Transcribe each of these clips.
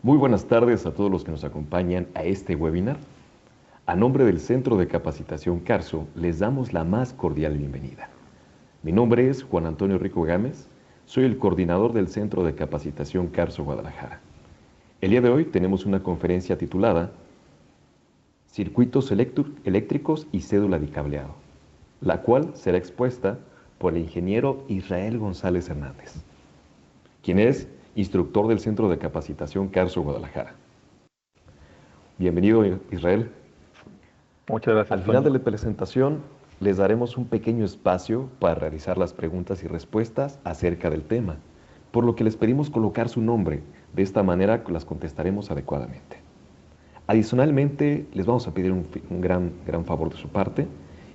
Muy buenas tardes a todos los que nos acompañan a este webinar. A nombre del Centro de Capacitación CARSO, les damos la más cordial bienvenida. Mi nombre es Juan Antonio Rico Gámez, soy el coordinador del Centro de Capacitación CARSO Guadalajara. El día de hoy tenemos una conferencia titulada Circuitos eléctricos y cédula de cableado, la cual será expuesta por el ingeniero Israel González Hernández, quien es instructor del Centro de Capacitación CARSO Guadalajara. Bienvenido, Israel. Muchas gracias, Al final de Toño. la presentación, les daremos un pequeño espacio para realizar las preguntas y respuestas acerca del tema, por lo que les pedimos colocar su nombre. De esta manera las contestaremos adecuadamente. Adicionalmente, les vamos a pedir un gran favor de su parte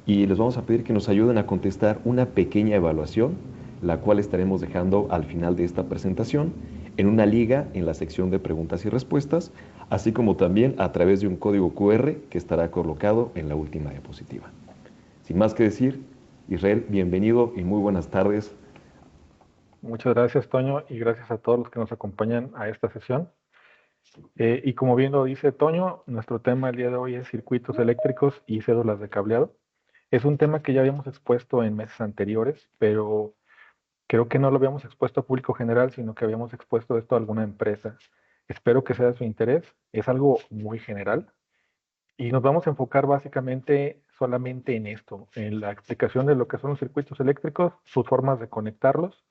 y les vamos a pedir que nos ayuden a contestar una pequeña evaluación, la cual estaremos dejando al final de esta presentación en una liga en la sección de preguntas y respuestas, así como también a través de un código QR que estará colocado en la última diapositiva. Sin más que decir, Israel, bienvenido y muy buenas tardes. Muchas gracias, Toño, y gracias a todos los que nos acompañan a esta sesión. Y como bien lo dice Toño, nuestro tema el día de hoy es circuitos eléctricos y cédulas de cableado. Es un tema que ya habíamos expuesto en meses anteriores, pero creo que no lo habíamos expuesto a público general, sino que habíamos expuesto esto a alguna empresa. Espero que sea de su interés. Es algo muy general y nos vamos a enfocar básicamente solamente en esto, en la explicación de lo que son los circuitos eléctricos, sus formas de conectarlos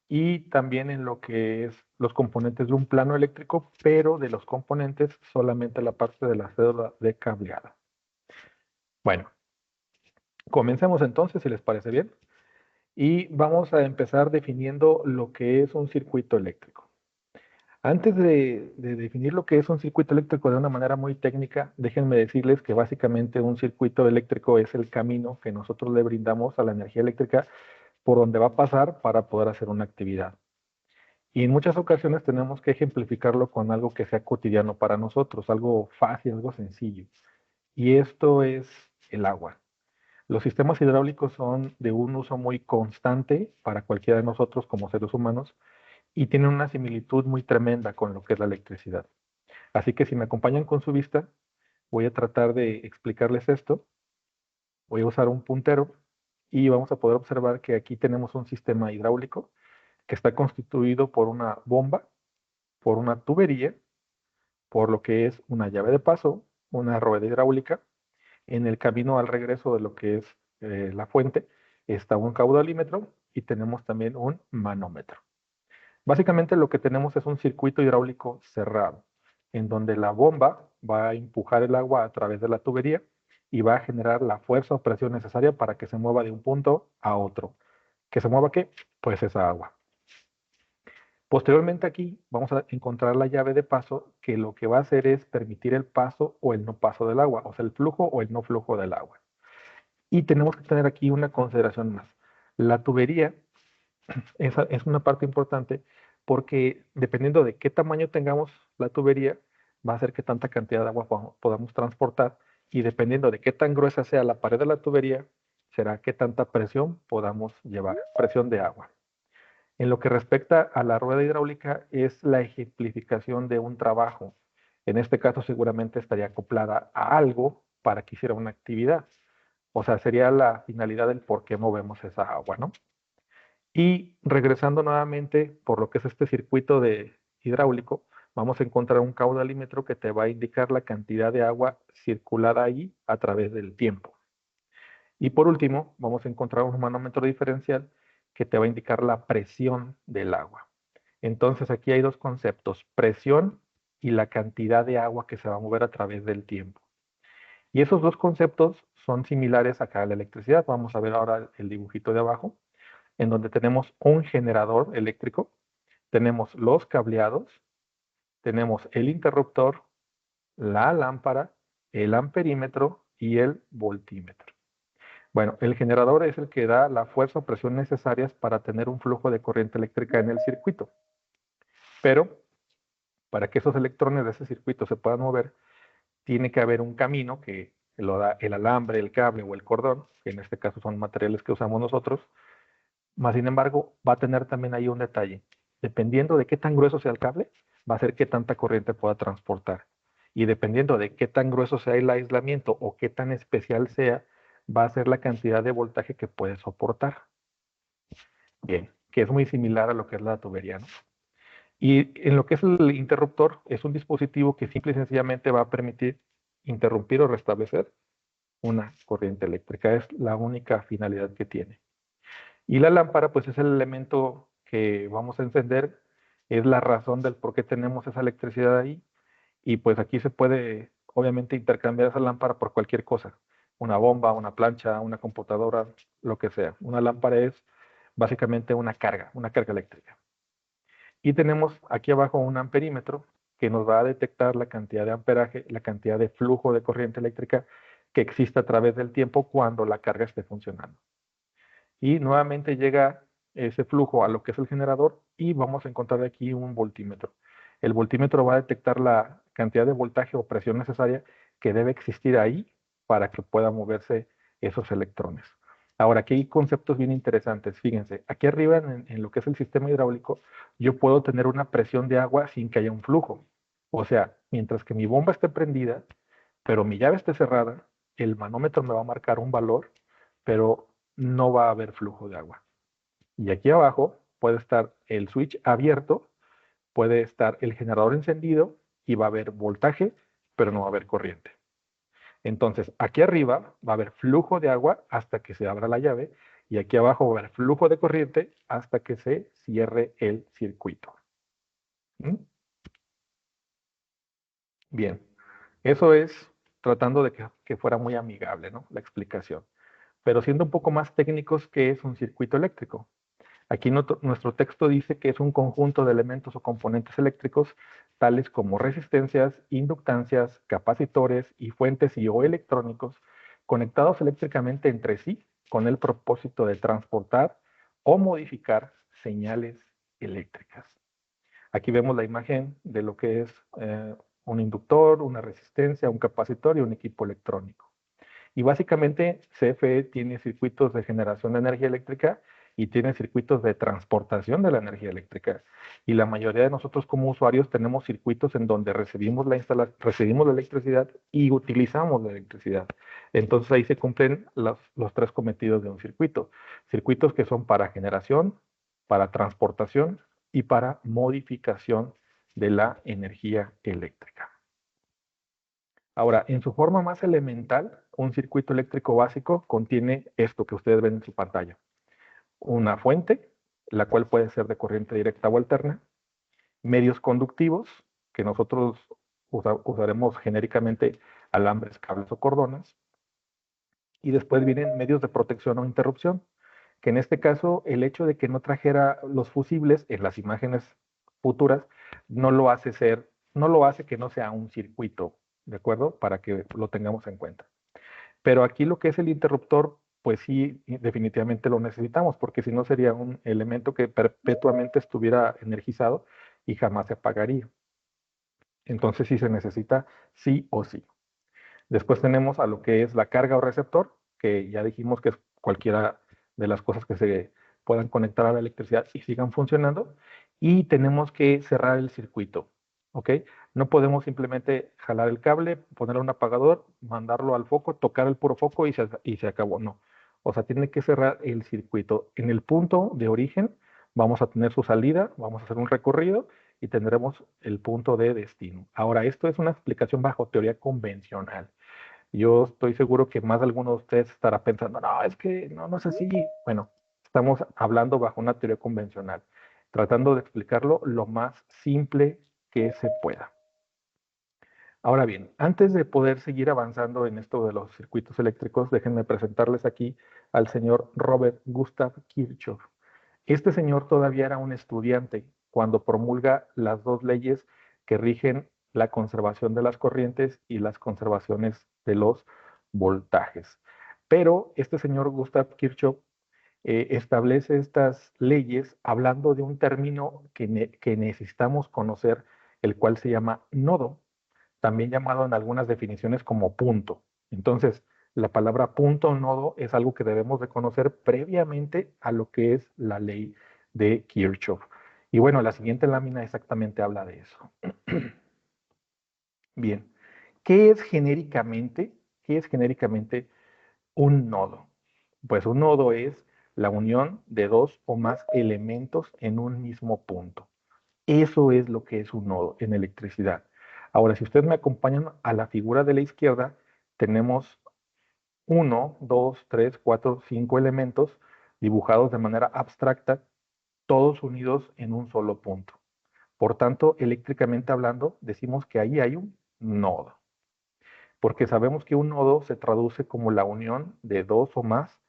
y también en lo que es los componentes de un plano eléctrico, pero de los componentes solamente la parte de la cédula de cableada. Bueno, comencemos entonces, si les parece bien, y vamos a empezar definiendo lo que es un circuito eléctrico. Antes de definir lo que es un circuito eléctrico de una manera muy técnica, déjenme decirles que básicamente un circuito eléctrico es el camino que nosotros le brindamos a la energía eléctrica por donde va a pasar para poder hacer una actividad. Y en muchas ocasiones tenemos que ejemplificarlo con algo que sea cotidiano para nosotros, algo fácil, algo sencillo. Y esto es el agua. Los sistemas hidráulicos son de un uso muy constante para cualquiera de nosotros como seres humanos y tienen una similitud muy tremenda con lo que es la electricidad. Así que si me acompañan con su vista, voy a tratar de explicarles esto. Voy a usar un puntero y vamos a poder observar que aquí tenemos un sistema hidráulico que está constituido por una bomba, por una tubería, por lo que es una llave de paso, una rueda hidráulica. En el camino al regreso de lo que es la fuente está un caudalímetro y tenemos también un manómetro. Básicamente lo que tenemos es un circuito hidráulico cerrado, en donde la bomba va a empujar el agua a través de la tubería y va a generar la fuerza o presión necesaria para que se mueva de un punto a otro. ¿Que se mueva qué? Pues esa agua. Posteriormente aquí vamos a encontrar la llave de paso que lo que va a hacer es permitir el paso o el no paso del agua, o sea, el flujo o el no flujo del agua. Y tenemos que tener aquí una consideración más. La tubería es una parte importante porque dependiendo de qué tamaño tengamos la tubería, va a ser qué tanta cantidad de agua podamos transportar y dependiendo de qué tan gruesa sea la pared de la tubería, será qué tanta presión podamos llevar, presión de agua. En lo que respecta a la rueda hidráulica, es la ejemplificación de un trabajo. En este caso, seguramente estaría acoplada a algo para que hiciera una actividad. O sea, sería la finalidad del por qué movemos esa agua, ¿no? Y regresando nuevamente por lo que es este circuito de hidráulico, vamos a encontrar un caudalímetro que te va a indicar la cantidad de agua circulada ahí a través del tiempo. Y por último, vamos a encontrar un manómetro diferencial que te va a indicar la presión del agua. Entonces aquí hay dos conceptos, presión y la cantidad de agua que se va a mover a través del tiempo. Y esos dos conceptos son similares acá a la electricidad. Vamos a ver ahora el dibujito de abajo, en donde tenemos un generador eléctrico, tenemos los cableados, tenemos el interruptor, la lámpara, el amperímetro y el voltímetro. Bueno, el generador es el que da la fuerza o presión necesarias para tener un flujo de corriente eléctrica en el circuito. Pero para que esos electrones de ese circuito se puedan mover, tiene que haber un camino que lo da el alambre, el cable o el cordón, que en este caso son materiales que usamos nosotros. Más sin embargo, va a tener también ahí un detalle. Dependiendo de qué tan grueso sea el cable, va a ser qué tanta corriente pueda transportar. Y dependiendo de qué tan grueso sea el aislamiento o qué tan especial sea, va a ser la cantidad de voltaje que puede soportar. Bien, que es muy similar a lo que es la tubería, ¿no? Y en lo que es el interruptor, es un dispositivo que simple y sencillamente va a permitir interrumpir o restablecer una corriente eléctrica. Es la única finalidad que tiene. Y la lámpara, pues es el elemento que vamos a encender, es la razón del por qué tenemos esa electricidad ahí. Y pues aquí se puede, obviamente, intercambiar esa lámpara por cualquier cosa. Una bomba, una plancha, una computadora, lo que sea. Una lámpara es básicamente una carga eléctrica. Y tenemos aquí abajo un amperímetro que nos va a detectar la cantidad de amperaje, la cantidad de flujo de corriente eléctrica que existe a través del tiempo cuando la carga esté funcionando. Y nuevamente llega ese flujo a lo que es el generador y vamos a encontrar aquí un voltímetro. El voltímetro va a detectar la cantidad de voltaje o presión necesaria que debe existir ahí para que puedan moverse esos electrones. Ahora, aquí hay conceptos bien interesantes. Fíjense, aquí arriba en lo que es el sistema hidráulico, yo puedo tener una presión de agua sin que haya un flujo. O sea, mientras que mi bomba esté prendida, pero mi llave esté cerrada, el manómetro me va a marcar un valor, pero no va a haber flujo de agua. Y aquí abajo puede estar el switch abierto, puede estar el generador encendido y va a haber voltaje, pero no va a haber corriente. Entonces, aquí arriba va a haber flujo de agua hasta que se abra la llave y aquí abajo va a haber flujo de corriente hasta que se cierre el circuito. ¿Mm? Bien, eso es tratando de que fuera muy amigable, ¿no? La explicación. Pero siendo un poco más técnicos, ¿qué es un circuito eléctrico? Aquí nuestro texto dice que es un conjunto de elementos o componentes eléctricos, tales como resistencias, inductancias, capacitores y fuentes y o electrónicos, conectados eléctricamente entre sí con el propósito de transportar o modificar señales eléctricas. Aquí vemos la imagen de lo que es un inductor, una resistencia, un capacitor y un equipo electrónico. Y básicamente CFE tiene circuitos de generación de energía eléctrica y tiene circuitos de transportación de la energía eléctrica. Y la mayoría de nosotros como usuarios tenemos circuitos en donde recibimos la electricidad y utilizamos la electricidad. Entonces ahí se cumplen los tres cometidos de un circuito. Circuitos que son para generación, para transportación y para modificación de la energía eléctrica. Ahora, en su forma más elemental, un circuito eléctrico básico contiene esto que ustedes ven en su pantalla. Una fuente, la cual puede ser de corriente directa o alterna, medios conductivos, que nosotros usaremos genéricamente alambres, cables o cordones, y después vienen medios de protección o interrupción, que en este caso el hecho de que no trajera los fusibles en las imágenes futuras no lo hace que no sea un circuito, ¿de acuerdo? Para que lo tengamos en cuenta. Pero aquí lo que es el interruptor, pues sí, definitivamente lo necesitamos, porque si no sería un elemento que perpetuamente estuviera energizado y jamás se apagaría. Entonces sí se necesita sí o sí. Después tenemos a lo que es la carga o receptor, que ya dijimos que es cualquiera de las cosas que se puedan conectar a la electricidad y sigan funcionando. Y tenemos que cerrar el circuito, ¿ok? No podemos simplemente jalar el cable, ponerle un apagador, mandarlo al foco, tocar el puro foco y se acabó. No. O sea, tiene que cerrar el circuito. En el punto de origen vamos a tener su salida, vamos a hacer un recorrido y tendremos el punto de destino. Ahora, esto es una explicación bajo teoría convencional. Yo estoy seguro que más de alguno de ustedes estará pensando, no, es que no es así. Bueno, estamos hablando bajo una teoría convencional, tratando de explicarlo lo más simple que se pueda. Ahora bien, antes de poder seguir avanzando en esto de los circuitos eléctricos, déjenme presentarles aquí al señor Robert Gustav Kirchhoff. Este señor todavía era un estudiante cuando promulga las dos leyes que rigen la conservación de las corrientes y las conservaciones de los voltajes. Pero este señor Gustav Kirchhoff establece estas leyes hablando de un término que necesitamos conocer, el cual se llama nodo, también llamado en algunas definiciones como punto. Entonces, la palabra punto o nodo es algo que debemos de conocer previamente a lo que es la ley de Kirchhoff. Y bueno, la siguiente lámina exactamente habla de eso. Bien, ¿qué es genéricamente? ¿Qué es genéricamente un nodo? Pues un nodo es la unión de dos o más elementos en un mismo punto. Eso es lo que es un nodo en electricidad. Ahora, si ustedes me acompañan a la figura de la izquierda, tenemos uno, dos, tres, cuatro, cinco elementos dibujados de manera abstracta, todos unidos en un solo punto. Por tanto, eléctricamente hablando, decimos que ahí hay un nodo, porque sabemos que un nodo se traduce como la unión de dos o más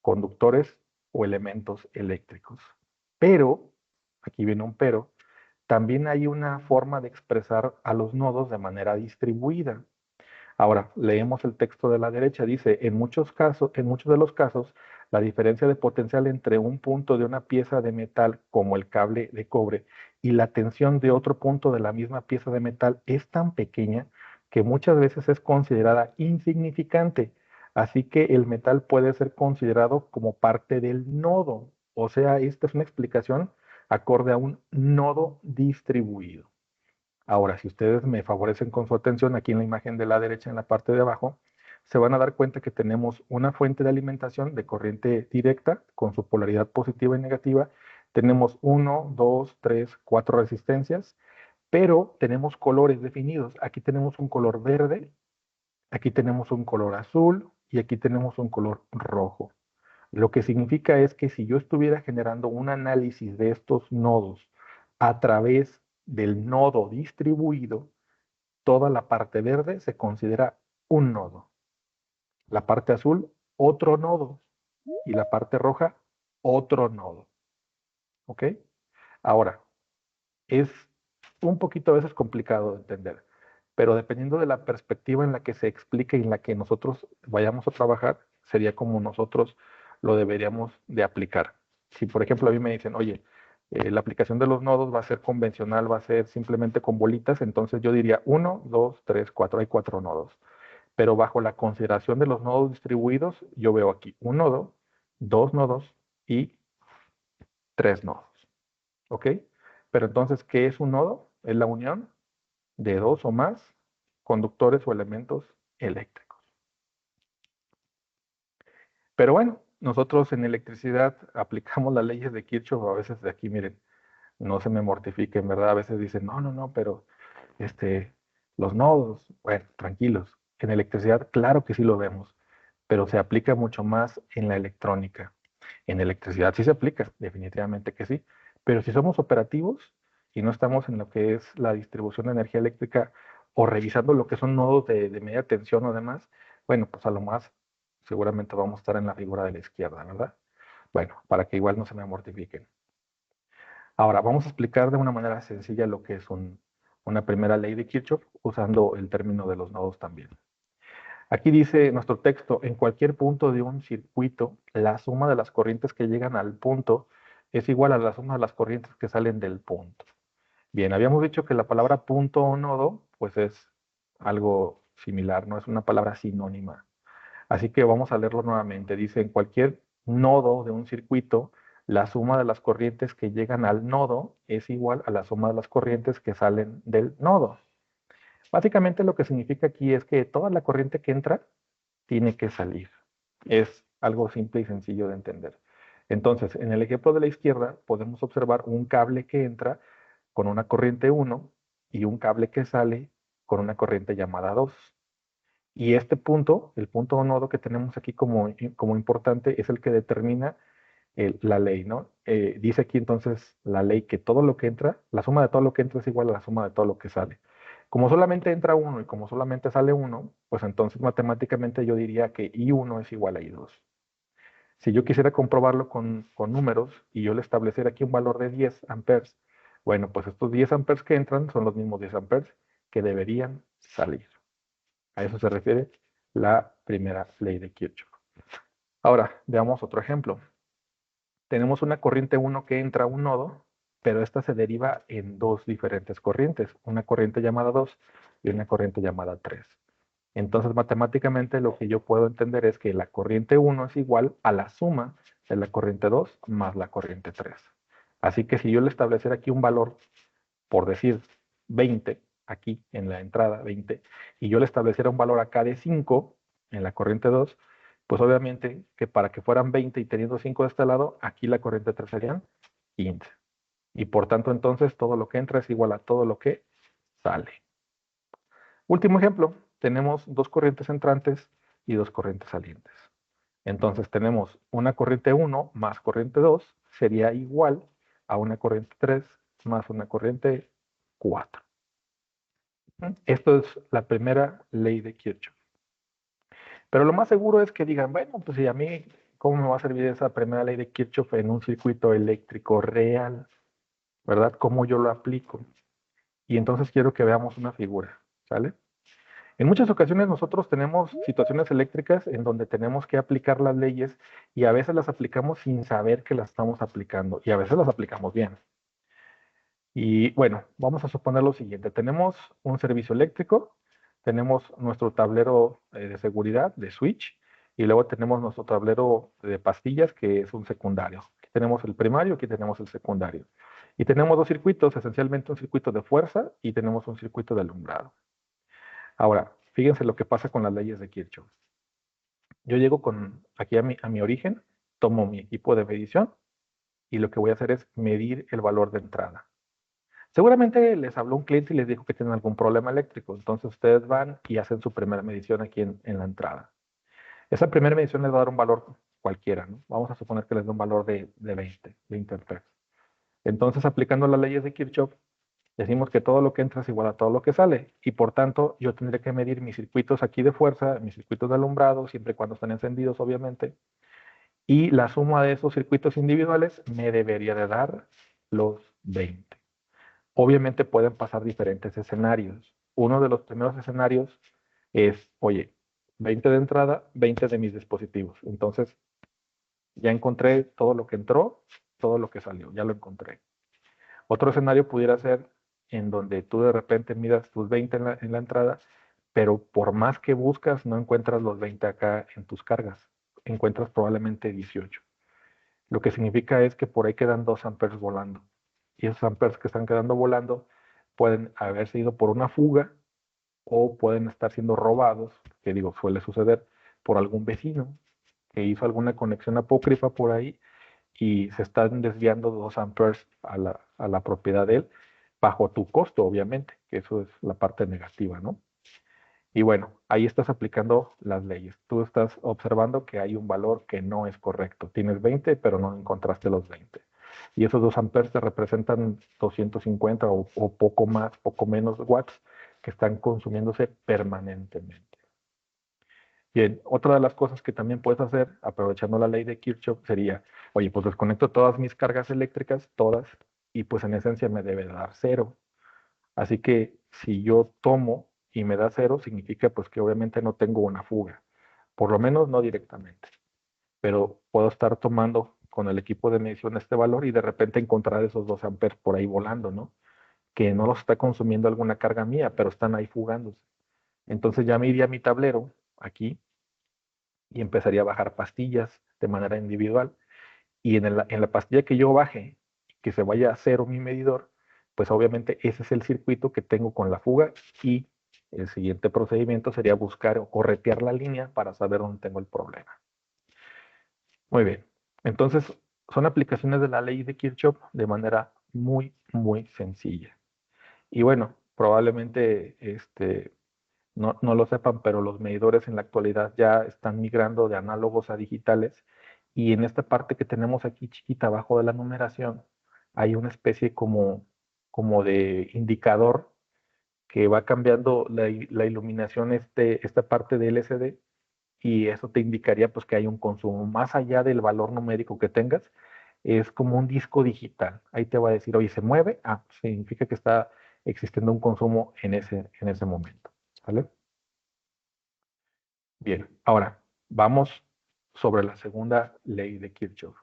conductores o elementos eléctricos. Pero, aquí viene un pero, también hay una forma de expresar a los nodos de manera distribuida. Ahora, leemos el texto de la derecha. Dice, en muchos casos, en muchos de los casos, la diferencia de potencial entre un punto de una pieza de metal, como el cable de cobre, y la tensión de otro punto de la misma pieza de metal es tan pequeña que muchas veces es considerada insignificante. Así que el metal puede ser considerado como parte del nodo. O sea, esta es una explicación acorde a un nodo distribuido. Ahora, si ustedes me favorecen con su atención, aquí en la imagen de la derecha, en la parte de abajo, se van a dar cuenta que tenemos una fuente de alimentación de corriente directa con su polaridad positiva y negativa. Tenemos uno, dos, tres, cuatro resistencias, pero tenemos colores definidos. Aquí tenemos un color verde, aquí tenemos un color azul y aquí tenemos un color rojo. Lo que significa es que si yo estuviera generando un análisis de estos nodos a través del nodo distribuido, toda la parte verde se considera un nodo, la parte azul otro nodo y la parte roja otro nodo. ¿Ok? Ahora, es un poquito a veces complicado de entender, pero dependiendo de la perspectiva en la que se explique y en la que nosotros vayamos a trabajar, sería como nosotros lo deberíamos de aplicar. Si por ejemplo a mí me dicen, oye, la aplicación de los nodos va a ser convencional, va a ser simplemente con bolitas, entonces yo diría uno, dos, tres, cuatro, hay cuatro nodos. Pero bajo la consideración de los nodos distribuidos, yo veo aquí un nodo, dos nodos y tres nodos. ¿Ok? Pero entonces, ¿qué es un nodo? Es la unión de dos o más conductores o elementos eléctricos. Pero bueno, nosotros en electricidad aplicamos las leyes de Kirchhoff, a veces de aquí, miren, no se me mortifiquen, ¿verdad? A veces dicen, no, no, no, pero este, los nodos, bueno, tranquilos. En electricidad, claro que sí lo vemos, pero se aplica mucho más en la electrónica. En electricidad sí se aplica, definitivamente que sí, pero si somos operativos y no estamos en lo que es la distribución de energía eléctrica o revisando lo que son nodos de media tensión o demás, bueno, pues a lo más seguramente vamos a estar en la figura de la izquierda, ¿verdad? Bueno, para que igual no se me mortifiquen. Ahora, vamos a explicar de una manera sencilla lo que es una primera ley de Kirchhoff usando el término de los nodos también. Aquí dice nuestro texto, en cualquier punto de un circuito, la suma de las corrientes que llegan al punto es igual a la suma de las corrientes que salen del punto. Bien, habíamos dicho que la palabra punto o nodo, pues es algo similar, no es una palabra sinónima. Así que vamos a leerlo nuevamente. Dice, en cualquier nodo de un circuito, la suma de las corrientes que llegan al nodo es igual a la suma de las corrientes que salen del nodo. Básicamente lo que significa aquí es que toda la corriente que entra tiene que salir. Es algo simple y sencillo de entender. Entonces, en el ejemplo de la izquierda podemos observar un cable que entra con una corriente 1 y un cable que sale con una corriente llamada 2. Y este punto, el punto o nodo que tenemos aquí como importante, es el que determina la ley, ¿no? Dice aquí entonces la ley que todo lo que entra, la suma de todo lo que entra es igual a la suma de todo lo que sale. Como solamente entra uno y como solamente sale uno, pues entonces matemáticamente yo diría que I1 es igual a I2. Si yo quisiera comprobarlo con números y yo le estableciera aquí un valor de 10 amperes, bueno, pues estos 10 amperes que entran son los mismos 10 amperes que deberían salir. A eso se refiere la primera ley de Kirchhoff. Ahora, veamos otro ejemplo. Tenemos una corriente 1 que entra a un nodo, pero esta se deriva en dos diferentes corrientes, una corriente llamada 2 y una corriente llamada 3. Entonces, matemáticamente lo que yo puedo entender es que la corriente 1 es igual a la suma de la corriente 2 más la corriente 3. Así que si yo le estableciera aquí un valor, por decir 20, aquí en la entrada 20, y yo le estableciera un valor acá de 5 en la corriente 2, pues obviamente que para que fueran 20 y teniendo 5 de este lado, aquí la corriente 3 serían 15. Y por tanto entonces todo lo que entra es igual a todo lo que sale. Último ejemplo, tenemos dos corrientes entrantes y dos corrientes salientes. Entonces tenemos una corriente 1 más corriente 2 sería igual a una corriente 3 más una corriente 4. Esto es la primera ley de Kirchhoff. Pero lo más seguro es que digan, bueno, pues si a mí, ¿cómo me va a servir esa primera ley de Kirchhoff en un circuito eléctrico real? ¿Verdad? ¿Cómo yo lo aplico? Y entonces quiero que veamos una figura, ¿sale? En muchas ocasiones nosotros tenemos situaciones eléctricas en donde tenemos que aplicar las leyes y a veces las aplicamos sin saber que las estamos aplicando y a veces las aplicamos bien. Y bueno, vamos a suponer lo siguiente. Tenemos un servicio eléctrico, tenemos nuestro tablero de seguridad, de switch, y luego tenemos nuestro tablero de pastillas, que es un secundario. Aquí tenemos el primario, aquí tenemos el secundario. Y tenemos dos circuitos, esencialmente un circuito de fuerza y tenemos un circuito de alumbrado. Ahora, fíjense lo que pasa con las leyes de Kirchhoff. Yo llego aquí a mi origen, tomo mi equipo de medición y lo que voy a hacer es medir el valor de entrada. Seguramente les habló un cliente y les dijo que tienen algún problema eléctrico. Entonces ustedes van y hacen su primera medición aquí en la entrada. Esa primera medición les va a dar un valor cualquiera, ¿no? Vamos a suponer que les da un valor de 20 amperes. Entonces, aplicando las leyes de Kirchhoff, decimos que todo lo que entra es igual a todo lo que sale. Y por tanto, yo tendré que medir mis circuitos aquí de fuerza, mis circuitos de alumbrado, siempre y cuando estén encendidos, obviamente. Y la suma de esos circuitos individuales me debería de dar los 20. Obviamente pueden pasar diferentes escenarios. Uno de los primeros escenarios es, oye, 20 de entrada, 20 de mis dispositivos. Entonces, ya encontré todo lo que entró, todo lo que salió, ya lo encontré. Otro escenario pudiera ser en donde tú de repente miras tus 20 en la entrada, pero por más que buscas, no encuentras los 20 acá en tus cargas. Encuentras probablemente 18. Lo que significa es que por ahí quedan 2 amperes volando. Y esos amperes que están quedando volando pueden haberse ido por una fuga o pueden estar siendo robados, que digo, suele suceder, por algún vecino que hizo alguna conexión apócrifa por ahí y se están desviando 2 amperes a la propiedad de él, bajo tu costo, obviamente, que eso es la parte negativa, ¿no? Y bueno, ahí estás aplicando las leyes. Tú estás observando que hay un valor que no es correcto. Tienes 20, pero no encontraste los 20. Y esos 2 amperes te representan 250 o poco más, poco menos watts que están consumiéndose permanentemente. Bien, otra de las cosas que también puedes hacer, aprovechando la ley de Kirchhoff, sería, oye, pues desconecto todas mis cargas eléctricas, todas, y pues en esencia me debe dar cero. Así que si yo tomo y me da cero, significa pues que obviamente no tengo una fuga, por lo menos no directamente, pero puedo estar tomando con el equipo de medición este valor y de repente encontrar esos 2 amperes por ahí volando, ¿no? Que no los está consumiendo alguna carga mía, pero están ahí fugándose. Entonces ya me iría a mi tablero aquí y empezaría a bajar pastillas de manera individual. Y en la pastilla que yo baje, que se vaya a cero mi medidor, pues obviamente ese es el circuito que tengo con la fuga y el siguiente procedimiento sería buscar o corretear la línea para saber dónde tengo el problema. Muy bien. Entonces, son aplicaciones de la ley de Kirchhoff de manera muy, muy sencilla. Y bueno, probablemente no lo sepan, pero los medidores en la actualidad ya están migrando de análogos a digitales y en esta parte que tenemos aquí chiquita abajo de la numeración hay una especie como de indicador que va cambiando la iluminación esta parte de LCD y eso te indicaría pues que hay un consumo más allá del valor numérico que tengas. Es como un disco digital. Ahí te va a decir, oye, ¿se mueve? Ah, significa que está existiendo un consumo en ese momento. ¿Vale? Bien, ahora vamos sobre la segunda ley de Kirchhoff.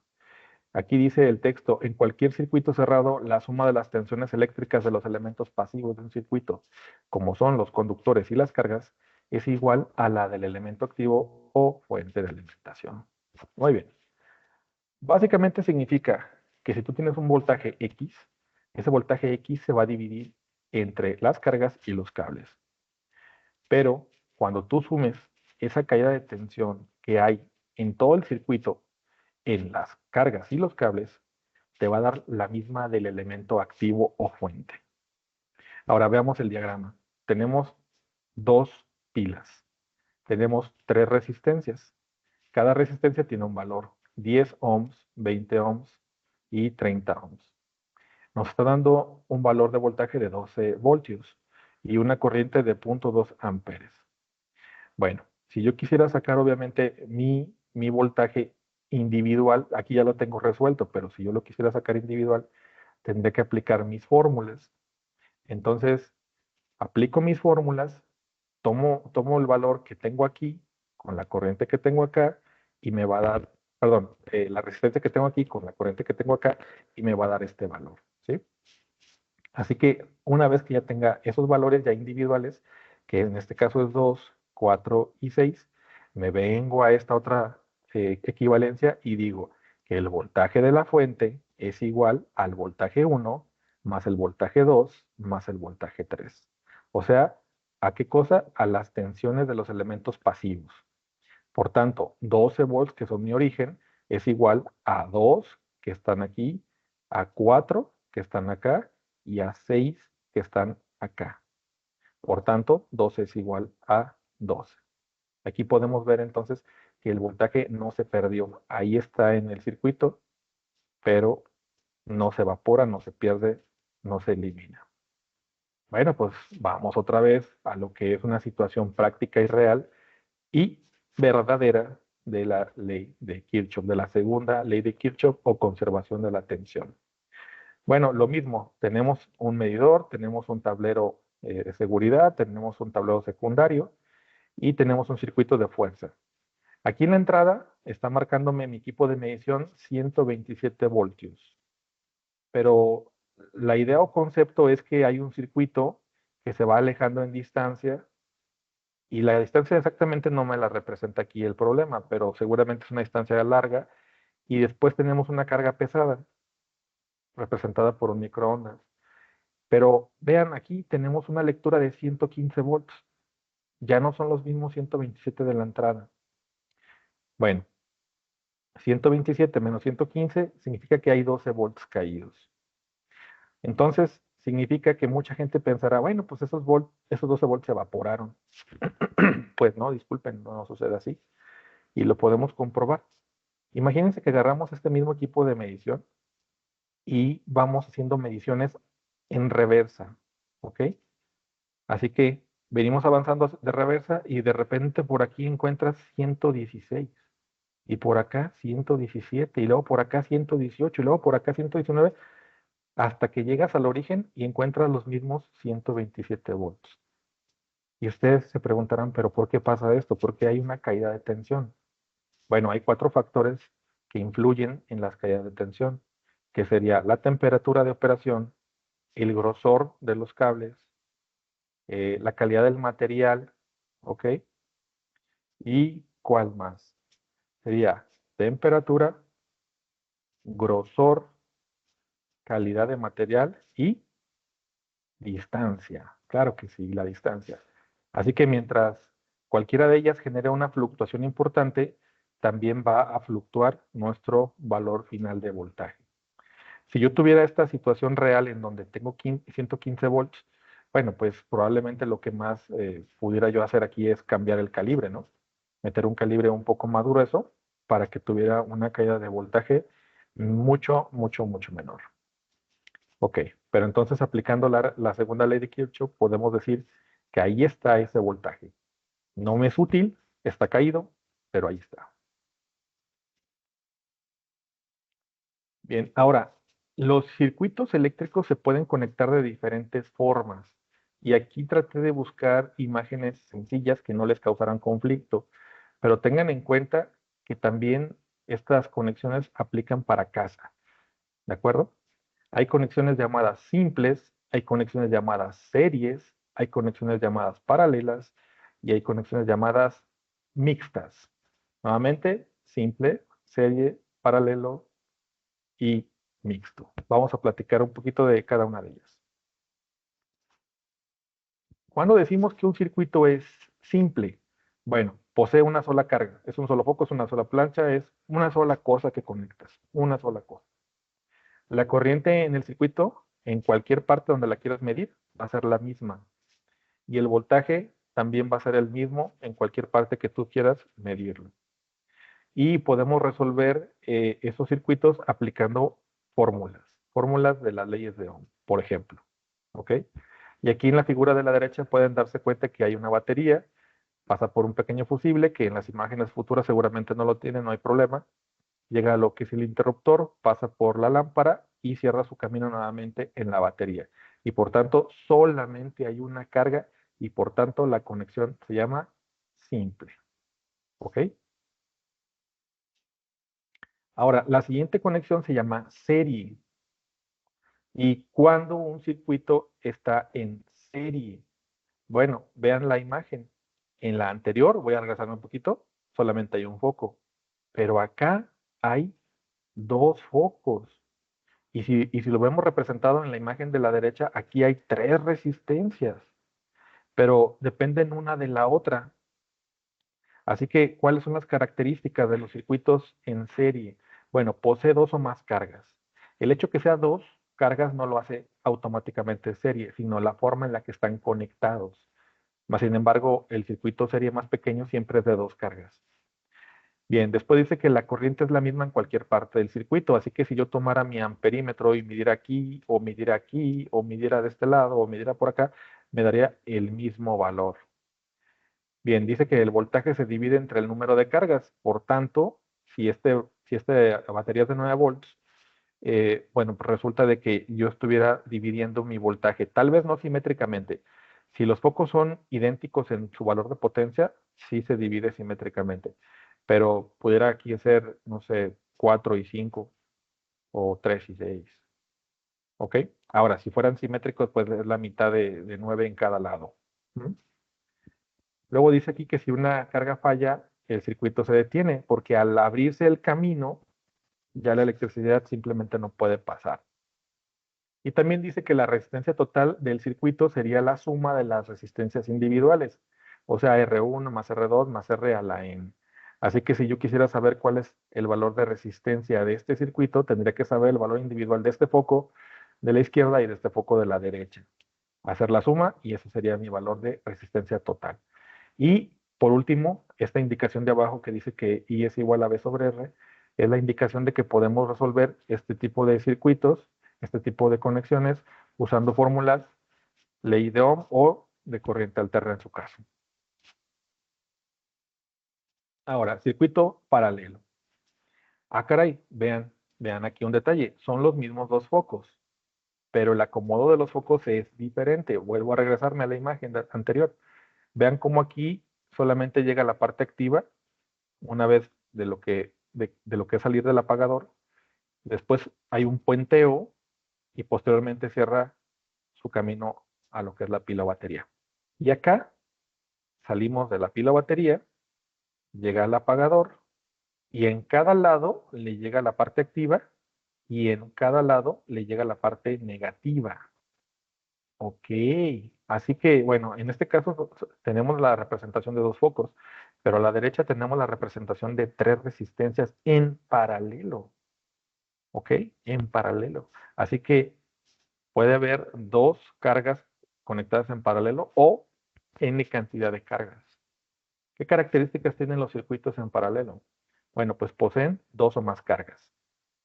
Aquí dice el texto, en cualquier circuito cerrado, la suma de las tensiones eléctricas de los elementos pasivos de un circuito, como son los conductores y las cargas, es igual a la del elemento activo o fuente de alimentación. Muy bien. Básicamente significa que si tú tienes un voltaje X, ese voltaje X se va a dividir entre las cargas y los cables. Pero cuando tú sumes esa caída de tensión que hay en todo el circuito, en las cargas y los cables, te va a dar la misma del elemento activo o fuente. Ahora veamos el diagrama. Tenemos dos pilas. Tenemos tres resistencias. Cada resistencia tiene un valor: 10 ohms, 20 ohms y 30 ohms. Nos está dando un valor de voltaje de 12 voltios y una corriente de 0.2 amperes. Bueno, si yo quisiera sacar obviamente mi voltaje individual, aquí ya lo tengo resuelto, pero si yo lo quisiera sacar individual, tendré que aplicar mis fórmulas. Entonces, aplico mis fórmulas, tomo el valor que tengo aquí con la corriente que tengo acá y me va a dar, perdón, la resistencia que tengo aquí con la corriente que tengo acá y me va a dar este valor, ¿sí? Así que una vez que ya tenga esos valores ya individuales, que en este caso es 2, 4 y 6, me vengo a esta otra equivalencia y digo que el voltaje de la fuente es igual al voltaje 1 más el voltaje 2 más el voltaje 3. O sea, ¿a qué cosa? A las tensiones de los elementos pasivos. Por tanto, 12 volts, que son mi origen, es igual a 2 que están aquí, a 4 que están acá y a 6 que están acá. Por tanto, 12 es igual a 12. Aquí podemos ver entonces que el voltaje no se perdió. Ahí está en el circuito, pero no se evapora, no se pierde, no se elimina. Bueno, pues vamos otra vez a lo que es una situación práctica y real y verdadera de la ley de Kirchhoff, de la segunda ley de Kirchhoff o conservación de la tensión. Bueno, lo mismo, tenemos un medidor, tenemos un tablero de seguridad, tenemos un tablero secundario y tenemos un circuito de fuerza. Aquí en la entrada está marcándome mi equipo de medición 127 voltios, pero la idea o concepto es que hay un circuito que se va alejando en distancia y la distancia exactamente no me la representa aquí el problema, pero seguramente es una distancia larga y después tenemos una carga pesada representada por un microondas. Pero vean, aquí tenemos una lectura de 115 volts. Ya no son los mismos 127 de la entrada. Bueno, 127 menos 115 significa que hay 12 volts caídos. Entonces, significa que mucha gente pensará, bueno, pues esos 12 volts se evaporaron. Pues no, disculpen, no sucede así. Y lo podemos comprobar. Imagínense que agarramos este mismo equipo de medición y vamos haciendo mediciones en reversa, ¿ok? Así que venimos avanzando de reversa y de repente por aquí encuentras 116 y por acá 117 y luego por acá 118 y luego por acá 119 hasta que llegas al origen y encuentras los mismos 127 volts. Y ustedes se preguntarán, ¿pero por qué pasa esto? ¿Por qué hay una caída de tensión? Bueno, hay cuatro factores que influyen en las caídas de tensión, que sería la temperatura de operación, el grosor de los cables, la calidad del material, ¿ok? ¿Y cuál más? Sería temperatura, grosor, calidad de material y distancia. Claro que sí, la distancia. Así que mientras cualquiera de ellas genere una fluctuación importante, también va a fluctuar nuestro valor final de voltaje. Si yo tuviera esta situación real en donde tengo 115 volts, bueno, pues probablemente lo que más pudiera yo hacer aquí es cambiar el calibre, ¿no? Meter un calibre un poco más grueso para que tuviera una caída de voltaje mucho, mucho, mucho menor. Ok, pero entonces aplicando la segunda ley de Kirchhoff, podemos decir que ahí está ese voltaje. No me es útil, está caído, pero ahí está. Bien, ahora, los circuitos eléctricos se pueden conectar de diferentes formas. Y aquí traté de buscar imágenes sencillas que no les causaran conflicto, pero tengan en cuenta que también estas conexiones aplican para casa, ¿de acuerdo? Hay conexiones llamadas simples, hay conexiones llamadas series, hay conexiones llamadas paralelas y hay conexiones llamadas mixtas. Nuevamente, simple, serie, paralelo y mixto. Vamos a platicar un poquito de cada una de ellas. ¿Cuándo decimos que un circuito es simple? Bueno, posee una sola carga. Es un solo foco, es una sola plancha, es una sola cosa que conectas. Una sola cosa. La corriente en el circuito, en cualquier parte donde la quieras medir, va a ser la misma. Y el voltaje también va a ser el mismo en cualquier parte que tú quieras medirlo. Y podemos resolver esos circuitos aplicando fórmulas, fórmulas de las leyes de Ohm, por ejemplo. ¿Ok? Y aquí en la figura de la derecha pueden darse cuenta que hay una batería, pasa por un pequeño fusible, que en las imágenes futuras seguramente no lo tiene, no hay problema. Llega a lo que es el interruptor, pasa por la lámpara y cierra su camino nuevamente en la batería. Y por tanto, solamente hay una carga y por tanto la conexión se llama simple. ¿Ok? Ahora, la siguiente conexión se llama serie. ¿Y cuando un circuito está en serie? Bueno, vean la imagen. En la anterior, voy a regresarme un poquito, solamente hay un foco. Pero acá hay dos focos. Y si lo vemos representado en la imagen de la derecha, aquí hay tres resistencias, pero dependen una de la otra. Así que, ¿cuáles son las características de los circuitos en serie? Bueno, posee dos o más cargas. El hecho que sea dos cargas no lo hace automáticamente serie, sino la forma en la que están conectados. Más sin embargo, el circuito serie más pequeño siempre es de dos cargas. Bien, después dice que la corriente es la misma en cualquier parte del circuito, así que si yo tomara mi amperímetro y midiera aquí, o midiera de este lado, o midiera por acá, me daría el mismo valor. Bien, dice que el voltaje se divide entre el número de cargas, por tanto, si este batería es de 9 volts, bueno, pues resulta de que yo estuviera dividiendo mi voltaje, tal vez no simétricamente. Si los focos son idénticos en su valor de potencia, sí se divide simétricamente. Pero pudiera aquí ser, no sé, 4 y 5 o 3 y 6. ¿Ok? Ahora, si fueran simétricos, pues es la mitad de 9 en cada lado. ¿Mm? Luego dice aquí que si una carga falla, el circuito se detiene, porque al abrirse el camino, ya la electricidad simplemente no puede pasar. Y también dice que la resistencia total del circuito sería la suma de las resistencias individuales, o sea, R1 más R2 más R a la N. Así que si yo quisiera saber cuál es el valor de resistencia de este circuito, tendría que saber el valor individual de este foco de la izquierda y de este foco de la derecha. Hacer la suma y ese sería mi valor de resistencia total. Y por último, esta indicación de abajo que dice que I es igual a V sobre R, es la indicación de que podemos resolver este tipo de circuitos, este tipo de conexiones, usando fórmulas, ley de Ohm o de corriente alterna en su caso. Ahora, circuito paralelo. Ah, caray, vean aquí un detalle. Son los mismos dos focos, pero el acomodo de los focos es diferente. Vuelvo a regresarme a la imagen anterior. Vean cómo aquí solamente llega la parte activa una vez de lo que es salir del apagador. Después hay un puenteo y posteriormente cierra su camino a lo que es la pila o batería. Y acá salimos de la pila o batería, llega al apagador y en cada lado le llega la parte activa y en cada lado le llega la parte negativa. Ok, así que bueno, en este caso tenemos la representación de dos focos, pero a la derecha tenemos la representación de tres resistencias en paralelo. ¿Ok? En paralelo. Así que puede haber dos cargas conectadas en paralelo o n cantidad de cargas. ¿Qué características tienen los circuitos en paralelo? Bueno, pues poseen dos o más cargas.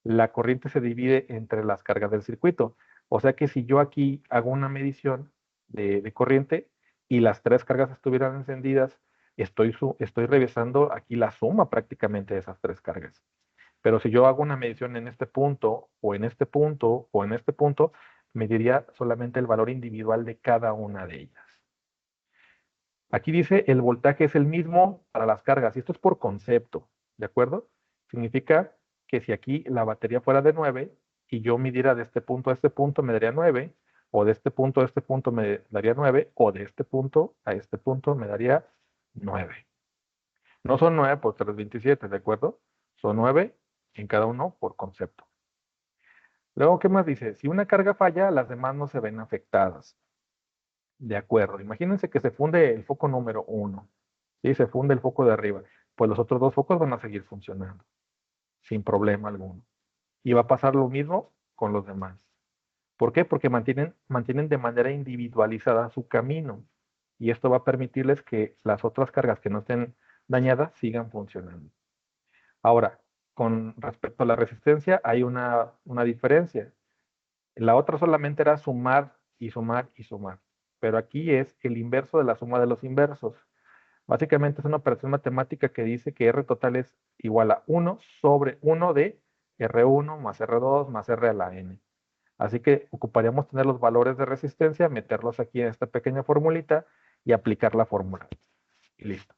La corriente se divide entre las cargas del circuito. O sea que si yo aquí hago una medición de corriente y las tres cargas estuvieran encendidas, estoy revisando aquí la suma prácticamente de esas tres cargas. Pero si yo hago una medición en este punto, o en este punto, o en este punto, me diría solamente el valor individual de cada una de ellas. Aquí dice el voltaje es el mismo para las cargas, y esto es por concepto, ¿de acuerdo? Significa que si aquí la batería fuera de 9 y yo midiera de este punto a este punto, me daría 9, o de este punto a este punto me daría 9, o de este punto a este punto me daría 9. No son 9 por 327, ¿de acuerdo? Son 9 en cada uno por concepto. Luego, ¿qué más dice? Si una carga falla, las demás no se ven afectadas. De acuerdo. Imagínense que se funde el foco número uno. ¿Sí? Se funde el foco de arriba. Pues los otros dos focos van a seguir funcionando, sin problema alguno. Y va a pasar lo mismo con los demás. ¿Por qué? Porque mantienen de manera individualizada su camino. Y esto va a permitirles que las otras cargas que no estén dañadas sigan funcionando. Ahora, con respecto a la resistencia, hay una diferencia. La otra solamente era sumar y sumar y sumar. Pero aquí es el inverso de la suma de los inversos. Básicamente es una operación matemática que dice que R total es igual a 1 sobre 1 de R1 más R2 más R a la N. Así que ocuparíamos tener los valores de resistencia, meterlos aquí en esta pequeña formulita y aplicar la fórmula. Y listo.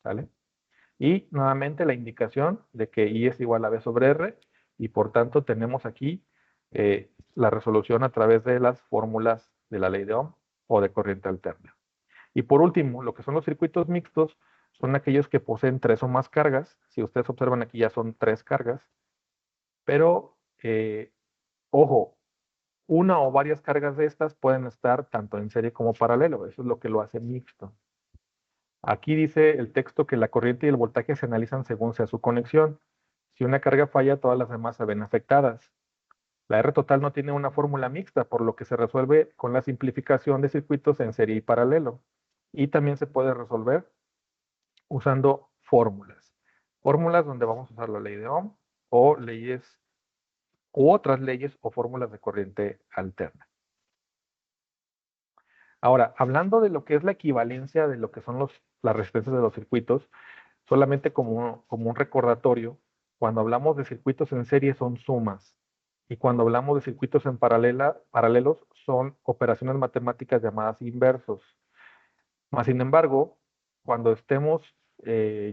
¿Sale? Y nuevamente la indicación de que I es igual a B sobre R y por tanto tenemos aquí la resolución a través de las fórmulas de la ley de Ohm o de corriente alterna. Y por último, lo que son los circuitos mixtos son aquellos que poseen tres o más cargas. Si ustedes observan aquí ya son tres cargas, pero ojo, una o varias cargas de estas pueden estar tanto en serie como paralelo. Eso es lo que lo hace mixto. Aquí dice el texto que la corriente y el voltaje se analizan según sea su conexión. Si una carga falla, todas las demás se ven afectadas. La R total no tiene una fórmula mixta, por lo que se resuelve con la simplificación de circuitos en serie y paralelo. Y también se puede resolver usando fórmulas. Fórmulas donde vamos a usar la ley de Ohm o leyes u otras leyes o fórmulas de corriente alterna. Ahora, hablando de lo que es la equivalencia de lo que son las resistencias de los circuitos, solamente como un recordatorio, cuando hablamos de circuitos en serie son sumas y cuando hablamos de circuitos en paralelos son operaciones matemáticas llamadas inversos. Más sin embargo, cuando estemos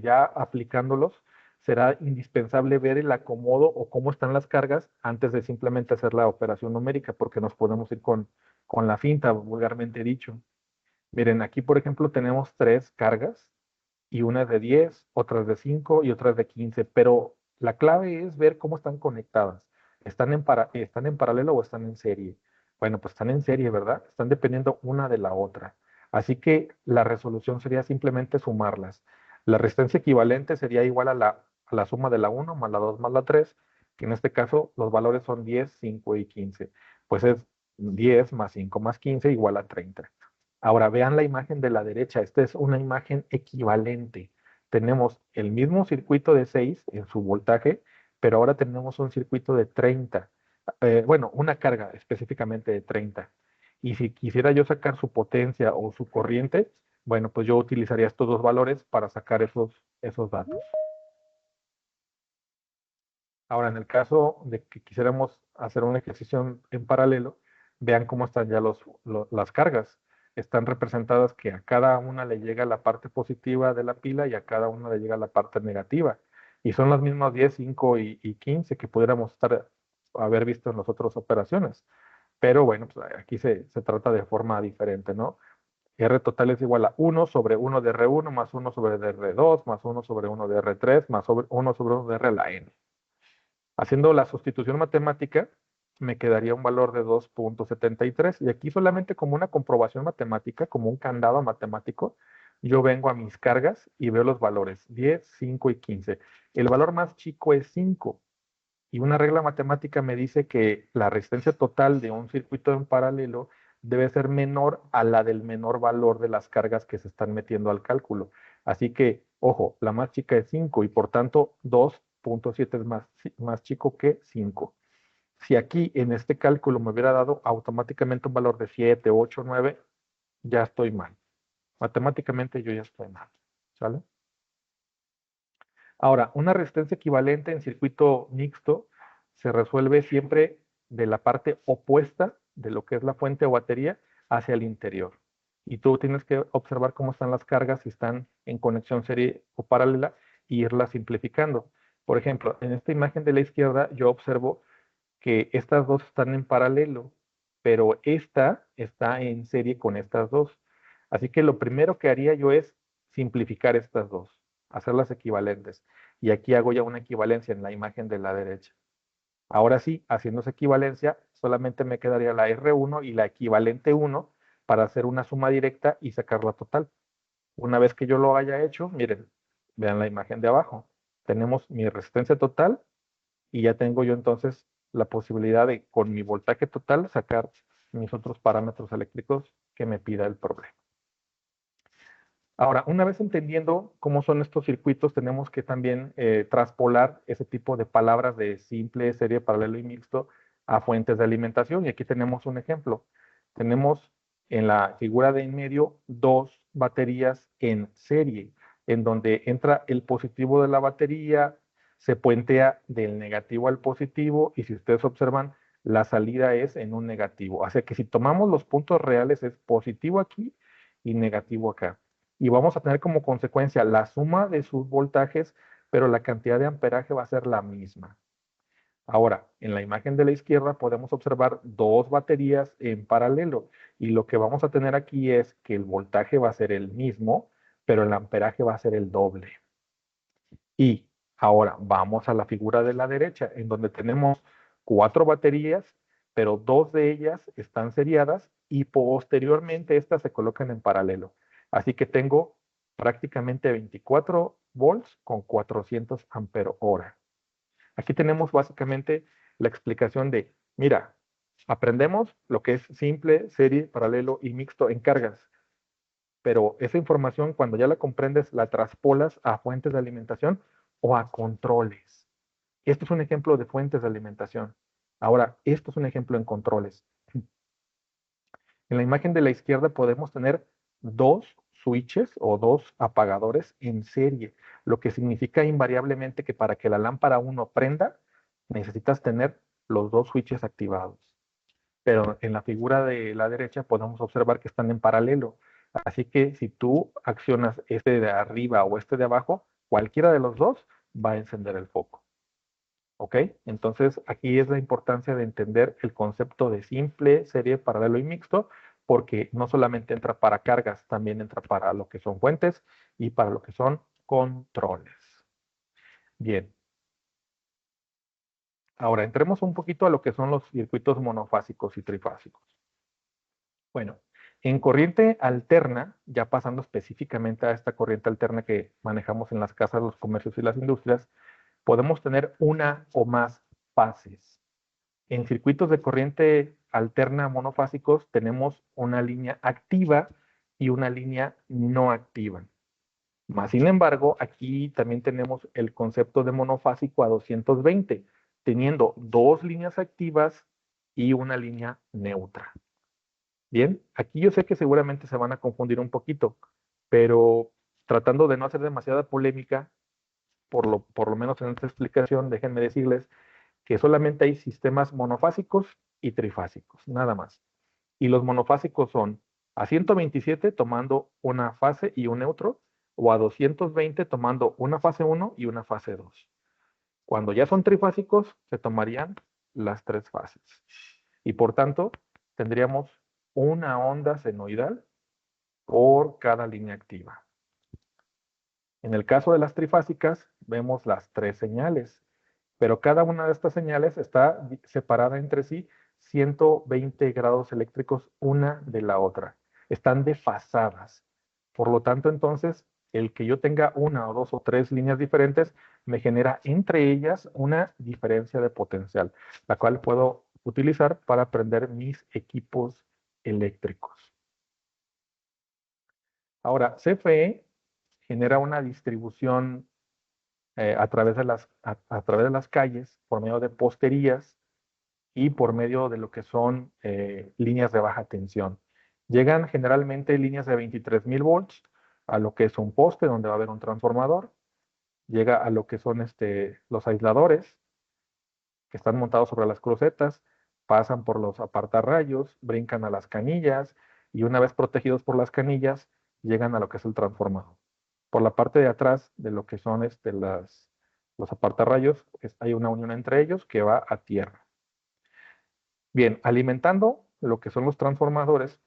ya aplicándolos, será indispensable ver el acomodo o cómo están las cargas antes de simplemente hacer la operación numérica, porque nos podemos ir con la finta, vulgarmente dicho. Miren, aquí por ejemplo tenemos tres cargas y una es de 10, otra es de 5 y otra es de 15, pero la clave es ver cómo están conectadas. ¿Están en paralelo o están en serie? Bueno, pues están en serie, ¿verdad? Están dependiendo una de la otra. Así que la resolución sería simplemente sumarlas. La resistencia equivalente sería igual a la suma de la uno más la 2 más la 3, que en este caso los valores son 10, 5 y 15. Pues es 10 más 5 más 15 igual a 30. Ahora vean la imagen de la derecha. Esta es una imagen equivalente. Tenemos el mismo circuito de 6 en su voltaje, pero ahora tenemos un circuito de 30. Bueno, una carga específicamente de 30. Y si quisiera yo sacar su potencia o su corriente, bueno, pues yo utilizaría estos dos valores para sacar esos datos. Ahora, en el caso de que quisiéramos hacer un ejercicio en paralelo, vean cómo están ya las cargas. Están representadas que a cada una le llega la parte positiva de la pila y a cada una le llega la parte negativa. Y son las mismas 10, 5 y 15 que pudiéramos haber visto en las otras operaciones. Pero bueno, pues aquí se trata de forma diferente, ¿no? R total es igual a 1 sobre 1 de R1 más 1 sobre de R2 más 1 sobre 1 de R3 más 1 sobre 1 de R a la N. Haciendo la sustitución matemática, me quedaría un valor de 2,73. Y aquí solamente como una comprobación matemática, como un candado matemático, yo vengo a mis cargas y veo los valores 10, 5 y 15. El valor más chico es 5. Y una regla matemática me dice que la resistencia total de un circuito en paralelo debe ser menor a la del menor valor de las cargas que se están metiendo al cálculo. Así que, ojo, la más chica es 5 y por tanto 2,7 es más chico que 5. Si aquí en este cálculo me hubiera dado automáticamente un valor de 7, 8, 9, ya estoy mal. Matemáticamente yo ya estoy mal. ¿Sale? Ahora, una resistencia equivalente en circuito mixto se resuelve siempre de la parte opuesta de lo que es la fuente o batería hacia el interior. Y tú tienes que observar cómo están las cargas, si están en conexión serie o paralela, y irlas simplificando. Por ejemplo, en esta imagen de la izquierda yo observo que estas dos están en paralelo, pero esta está en serie con estas dos. Así que lo primero que haría yo es simplificar estas dos, hacerlas equivalentes. Y aquí hago ya una equivalencia en la imagen de la derecha. Ahora sí, haciendo esa equivalencia, solamente me quedaría la R1 y la equivalente 1 para hacer una suma directa y sacar la total. Una vez que yo lo haya hecho, miren, vean la imagen de abajo. Tenemos mi resistencia total y ya tengo yo entonces la posibilidad de, con mi voltaje total, sacar mis otros parámetros eléctricos que me pida el problema. Ahora, una vez entendiendo cómo son estos circuitos, tenemos que también traspolar ese tipo de palabras de simple, serie, paralelo y mixto a fuentes de alimentación. Y aquí tenemos un ejemplo. Tenemos en la figura de en medio dos baterías en serie, en donde entra el positivo de la batería, se puentea del negativo al positivo y si ustedes observan, la salida es en un negativo. O sea que si tomamos los puntos reales es positivo aquí y negativo acá y vamos a tener como consecuencia la suma de sus voltajes, pero la cantidad de amperaje va a ser la misma. Ahora, en la imagen de la izquierda podemos observar dos baterías en paralelo y lo que vamos a tener aquí es que el voltaje va a ser el mismo, pero el amperaje va a ser el doble. Y ahora vamos a la figura de la derecha, en donde tenemos cuatro baterías, pero dos de ellas están seriadas y posteriormente estas se colocan en paralelo. Así que tengo prácticamente 24 volts con 400 ampero hora. Aquí tenemos básicamente la explicación de, mira, aprendemos lo que es simple, serie, paralelo y mixto en cargas, pero esa información cuando ya la comprendes la traspolas a fuentes de alimentación o a controles. Esto es un ejemplo de fuentes de alimentación. Ahora, esto es un ejemplo en controles. En la imagen de la izquierda podemos tener dos switches o dos apagadores en serie, lo que significa invariablemente que para que la lámpara 1 prenda, necesitas tener los dos switches activados. Pero en la figura de la derecha podemos observar que están en paralelo. Así que si tú accionas este de arriba o este de abajo, cualquiera de los dos va a encender el foco. ¿Ok? Entonces aquí es la importancia de entender el concepto de simple, serie, paralelo y mixto, porque no solamente entra para cargas, también entra para lo que son fuentes y para lo que son controles. Bien, ahora entremos un poquito a lo que son los circuitos monofásicos y trifásicos. Bueno, en corriente alterna, ya pasando específicamente a esta corriente alterna que manejamos en las casas, los comercios y las industrias, podemos tener una o más fases. En circuitos de corriente alterna monofásicos tenemos una línea activa y una línea no activa. Más sin embargo, aquí también tenemos el concepto de monofásico a 220, teniendo dos líneas activas y una línea neutra. Bien, aquí yo sé que seguramente se van a confundir un poquito, pero tratando de no hacer demasiada polémica, por lo menos en esta explicación, déjenme decirles que solamente hay sistemas monofásicos y trifásicos, nada más. Y los monofásicos son a 127 tomando una fase y un neutro, o a 220 tomando una fase 1 y una fase 2. Cuando ya son trifásicos, se tomarían las tres fases. Y por tanto, tendríamos una onda senoidal por cada línea activa. En el caso de las trifásicas, vemos las tres señales, pero cada una de estas señales está separada entre sí 120 grados eléctricos una de la otra. Están desfasadas. Por lo tanto, entonces, el que yo tenga una o dos o tres líneas diferentes me genera entre ellas una diferencia de potencial, la cual puedo utilizar para prender mis equipos eléctricos. Ahora, CFE genera una distribución a través de las calles por medio de posterías y por medio de lo que son líneas de baja tensión. Llegan generalmente líneas de 23,000 volts a lo que es un poste donde va a haber un transformador. Llega a lo que son los aisladores que están montados sobre las crucetas, pasan por los apartarrayos, brincan a las canillas y una vez protegidos por las canillas, llegan a lo que es el transformador. Por la parte de atrás de lo que son los apartarrayos, hay una unión entre ellos que va a tierra. Bien, alimentando lo que son los transformadores,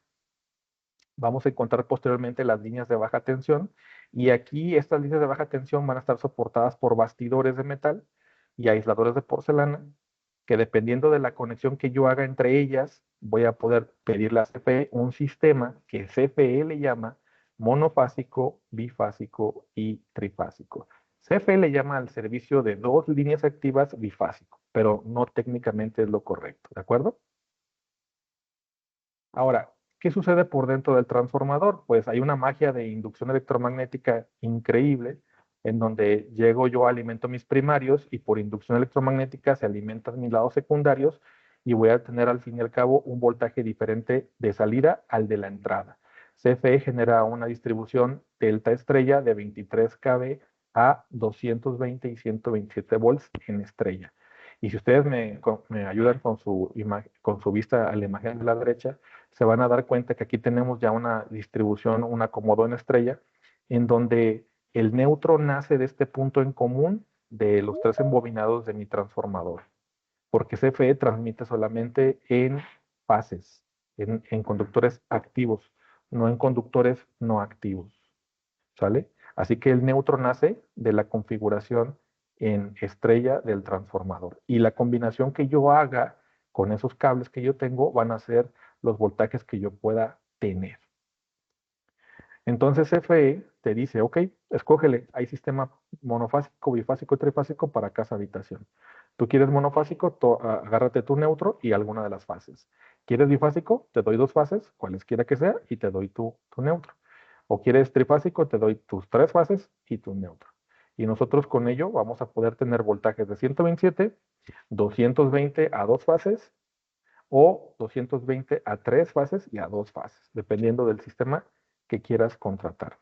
vamos a encontrar posteriormente las líneas de baja tensión y aquí estas líneas de baja tensión van a estar soportadas por bastidores de metal y aisladores de porcelana que dependiendo de la conexión que yo haga entre ellas, voy a poder pedirle a CFE un sistema que CFE le llama monofásico, bifásico y trifásico. CFE le llama al servicio de dos líneas activas bifásico, pero no técnicamente es lo correcto, ¿de acuerdo? Ahora, ¿qué sucede por dentro del transformador? Pues hay una magia de inducción electromagnética increíble, en donde llego yo, alimento mis primarios y por inducción electromagnética se alimentan mis lados secundarios y voy a tener al fin y al cabo un voltaje diferente de salida al de la entrada. CFE genera una distribución delta estrella de 23 kV a 220 y 127 volts en estrella. Y si ustedes me ayudan con con su vista a la imagen de la derecha, se van a dar cuenta que aquí tenemos ya una distribución, un acomodo en estrella, en donde el neutro nace de este punto en común de los tres embobinados de mi transformador, porque CFE transmite solamente en fases, en conductores activos, no en conductores no activos, ¿sale? Así que el neutro nace de la configuración en estrella del transformador. Y la combinación que yo haga con esos cables que yo tengo van a ser los voltajes que yo pueda tener. Entonces FE te dice, ok, escógele, hay sistema monofásico, bifásico y trifásico para casa habitación. Tú quieres monofásico, agárrate tu neutro y alguna de las fases. ¿Quieres bifásico? Te doy dos fases, cualesquiera que sea, y te doy tu neutro. O quieres trifásico, te doy tus tres fases y tu neutro. Y nosotros con ello vamos a poder tener voltajes de 127, 220 a dos fases o 220 a tres fases y a dos fases, dependiendo del sistema que quieras contratar.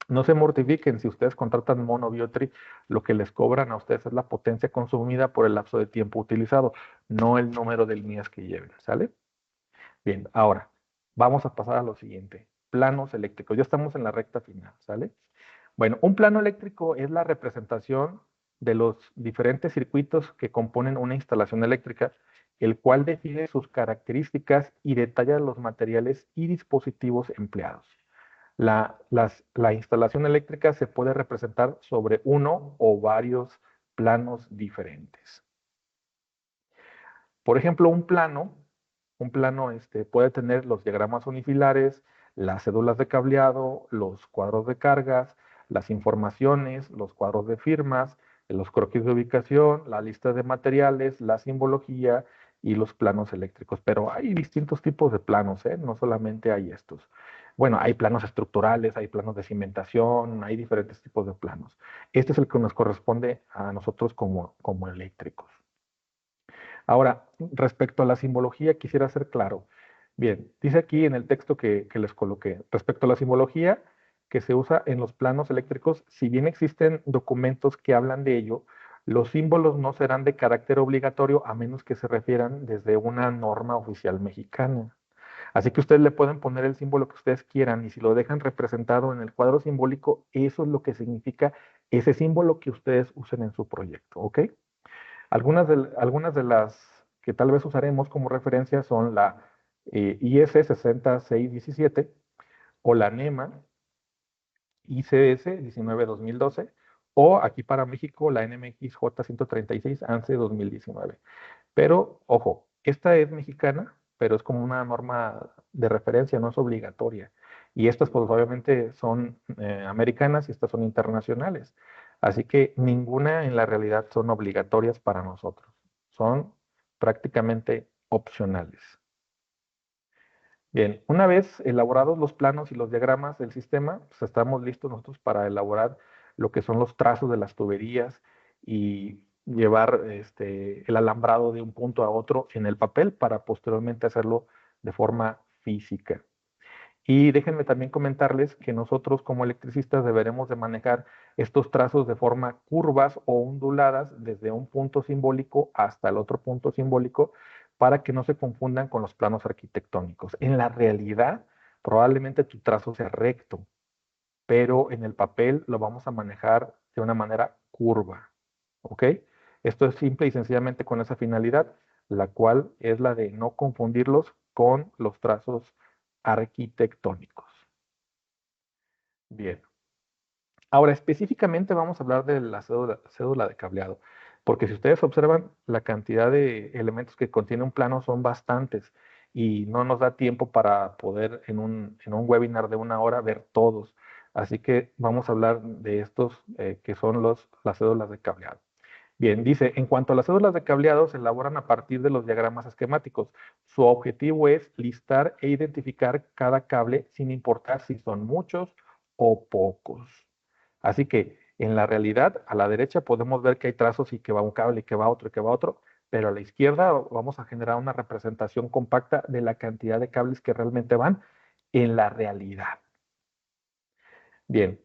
No se mortifiquen si ustedes contratan mono biotri, lo que les cobran a ustedes es la potencia consumida por el lapso de tiempo utilizado, no el número de líneas que lleven, ¿sale? Bien, ahora vamos a pasar a lo siguiente, planos eléctricos. Ya estamos en la recta final, ¿sale? Bueno, un plano eléctrico es la representación de los diferentes circuitos que componen una instalación eléctrica, el cual define sus características y detalla los materiales y dispositivos empleados. La instalación eléctrica se puede representar sobre uno o varios planos diferentes. Por ejemplo, un plano puede tener los diagramas unifilares, las cédulas de cableado, los cuadros de cargas, las informaciones, los cuadros de firmas, los croquis de ubicación, la lista de materiales, la simbología y los planos eléctricos. Pero hay distintos tipos de planos, ¿eh? No solamente hay estos. Bueno, hay planos estructurales, hay planos de cimentación, hay diferentes tipos de planos. Este es el que nos corresponde a nosotros como eléctricos. Ahora, respecto a la simbología, quisiera ser claro. Bien, dice aquí en el texto que les coloqué, respecto a la simbología que se usa en los planos eléctricos, si bien existen documentos que hablan de ello, los símbolos no serán de carácter obligatorio a menos que se refieran desde una norma oficial mexicana. Así que ustedes le pueden poner el símbolo que ustedes quieran y si lo dejan representado en el cuadro simbólico, eso es lo que significa ese símbolo que ustedes usen en su proyecto, ¿ok? Algunas de las que tal vez usaremos como referencia son la IS 6617 o la NEMA ICS 19-2012 o aquí para México la NMXJ 136 ANSE 2019. Pero, ojo, esta es mexicana, pero es como una norma de referencia, no es obligatoria. Y estas, pues obviamente son americanas y estas son internacionales. Así que ninguna en la realidad son obligatorias para nosotros. Son prácticamente opcionales. Bien, una vez elaborados los planos y los diagramas del sistema, pues estamos listos nosotros para elaborar lo que son los trazos de las tuberías y llevar el alambrado de un punto a otro en el papel para posteriormente hacerlo de forma física. Y déjenme también comentarles que nosotros como electricistas deberemos de manejar estos trazos de forma curvas o onduladas desde un punto simbólico hasta el otro punto simbólico para que no se confundan con los planos arquitectónicos. En la realidad, probablemente tu trazo sea recto, pero en el papel lo vamos a manejar de una manera curva. ¿Ok? Esto es simple y sencillamente con esa finalidad, la cual es la de no confundirlos con los trazos arquitectónicos. Bien. Ahora, específicamente vamos a hablar de la cédula de cableado. Porque si ustedes observan, la cantidad de elementos que contiene un plano son bastantes y no nos da tiempo para poder en un webinar de 1 hora ver todos. Así que vamos a hablar de estos que son las cédulas de cableado. Bien, dice, en cuanto a las cédulas de cableado, se elaboran a partir de los diagramas esquemáticos. Su objetivo es listar e identificar cada cable sin importar si son muchos o pocos. Así que en la realidad, a la derecha podemos ver que hay trazos y que va un cable y que va otro y que va otro, pero a la izquierda vamos a generar una representación compacta de la cantidad de cables que realmente van en la realidad. Bien,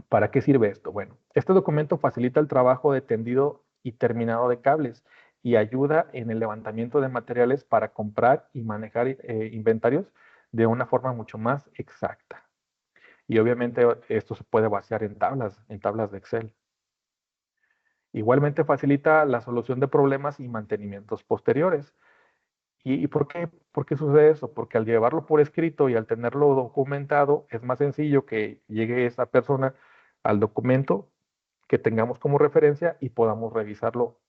¿para qué sirve esto? Bueno, este documento facilita el trabajo de tendido y terminado de cables y ayuda en el levantamiento de materiales para comprar y manejar inventarios de una forma mucho más exacta. Y obviamente esto se puede vaciar en tablas de Excel. Igualmente facilita la solución de problemas y mantenimientos posteriores. ¿Y por qué sucede eso? Porque al llevarlo por escrito y al tenerlo documentado, es más sencillo que llegue esa persona al documento que tengamos como referencia y podamos revisarlo.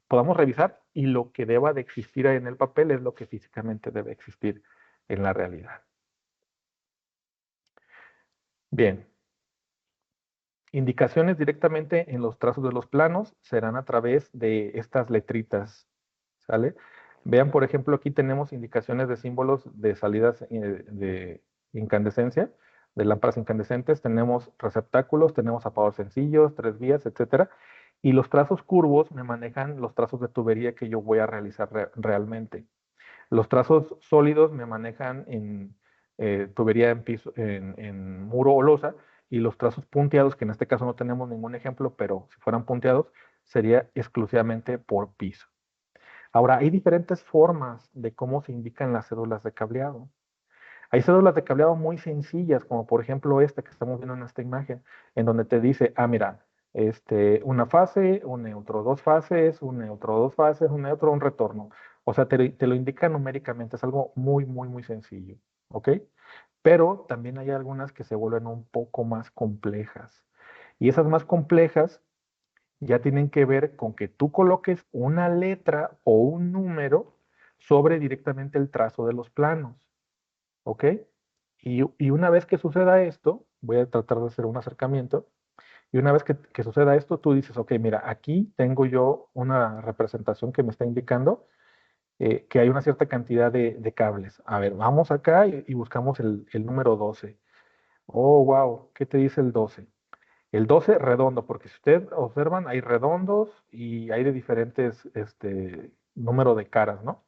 Podamos revisar y lo que deba de existir ahí en el papel es lo que físicamente debe existir en la realidad. Bien, indicaciones directamente en los trazos de los planos serán a través de estas letritas, ¿sale? Vean, por ejemplo, aquí tenemos indicaciones de símbolos de salidas de incandescencia, de lámparas incandescentes, tenemos receptáculos, tenemos apagadores sencillos, 3 vías, etcétera. Y los trazos curvos me manejan los trazos de tubería que yo voy a realizar realmente. Los trazos sólidos me manejan en tubería en piso, en muro o losa, y los trazos punteados, que en este caso no tenemos ningún ejemplo, pero si fueran punteados, sería exclusivamente por piso. Ahora, hay diferentes formas de cómo se indican las cédulas de cableado. Hay cédulas de cableado muy sencillas, como por ejemplo esta que estamos viendo en esta imagen, en donde te dice, mira, una fase, un neutro, 2 fases, un neutro, 2 fases, un neutro, un retorno. O sea, te lo indica numéricamente, es algo muy, muy, muy sencillo, ¿ok? Pero también hay algunas que se vuelven un poco más complejas. Y esas más complejas ya tienen que ver con que tú coloques una letra o un número sobre directamente el trazo de los planos. ¿Ok? Y una vez que suceda esto, voy a tratar de hacer un acercamiento, y una vez que suceda esto, tú dices, ok, mira, aquí tengo yo una representación que me está indicando que hay una cierta cantidad de cables. A ver, vamos acá y buscamos el número 12. Oh, wow, ¿qué te dice el 12? El 12 redondo, porque si ustedes observan, hay redondos y hay de diferentes número de caras, ¿no?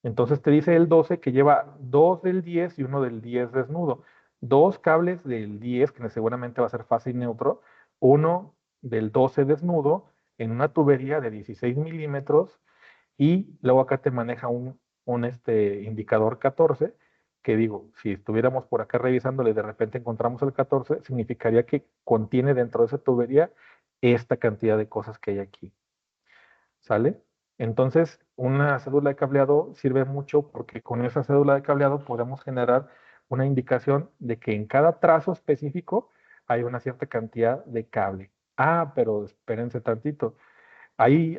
Entonces te dice el 12 que lleva 2 del 10 y uno del 10 desnudo. 2 cables del 10, que seguramente va a ser fase y neutro, uno del 12 desnudo en una tubería de 16 milímetros y luego acá te maneja un indicador 14, que digo, si estuviéramos por acá revisándole y de repente encontramos el 14, significaría que contiene dentro de esa tubería esta cantidad de cosas que hay aquí. ¿Sale? Entonces, una cédula de cableado sirve mucho porque con esa cédula de cableado podemos generar una indicación de que en cada trazo específico hay una cierta cantidad de cable. Pero espérense tantito. Hay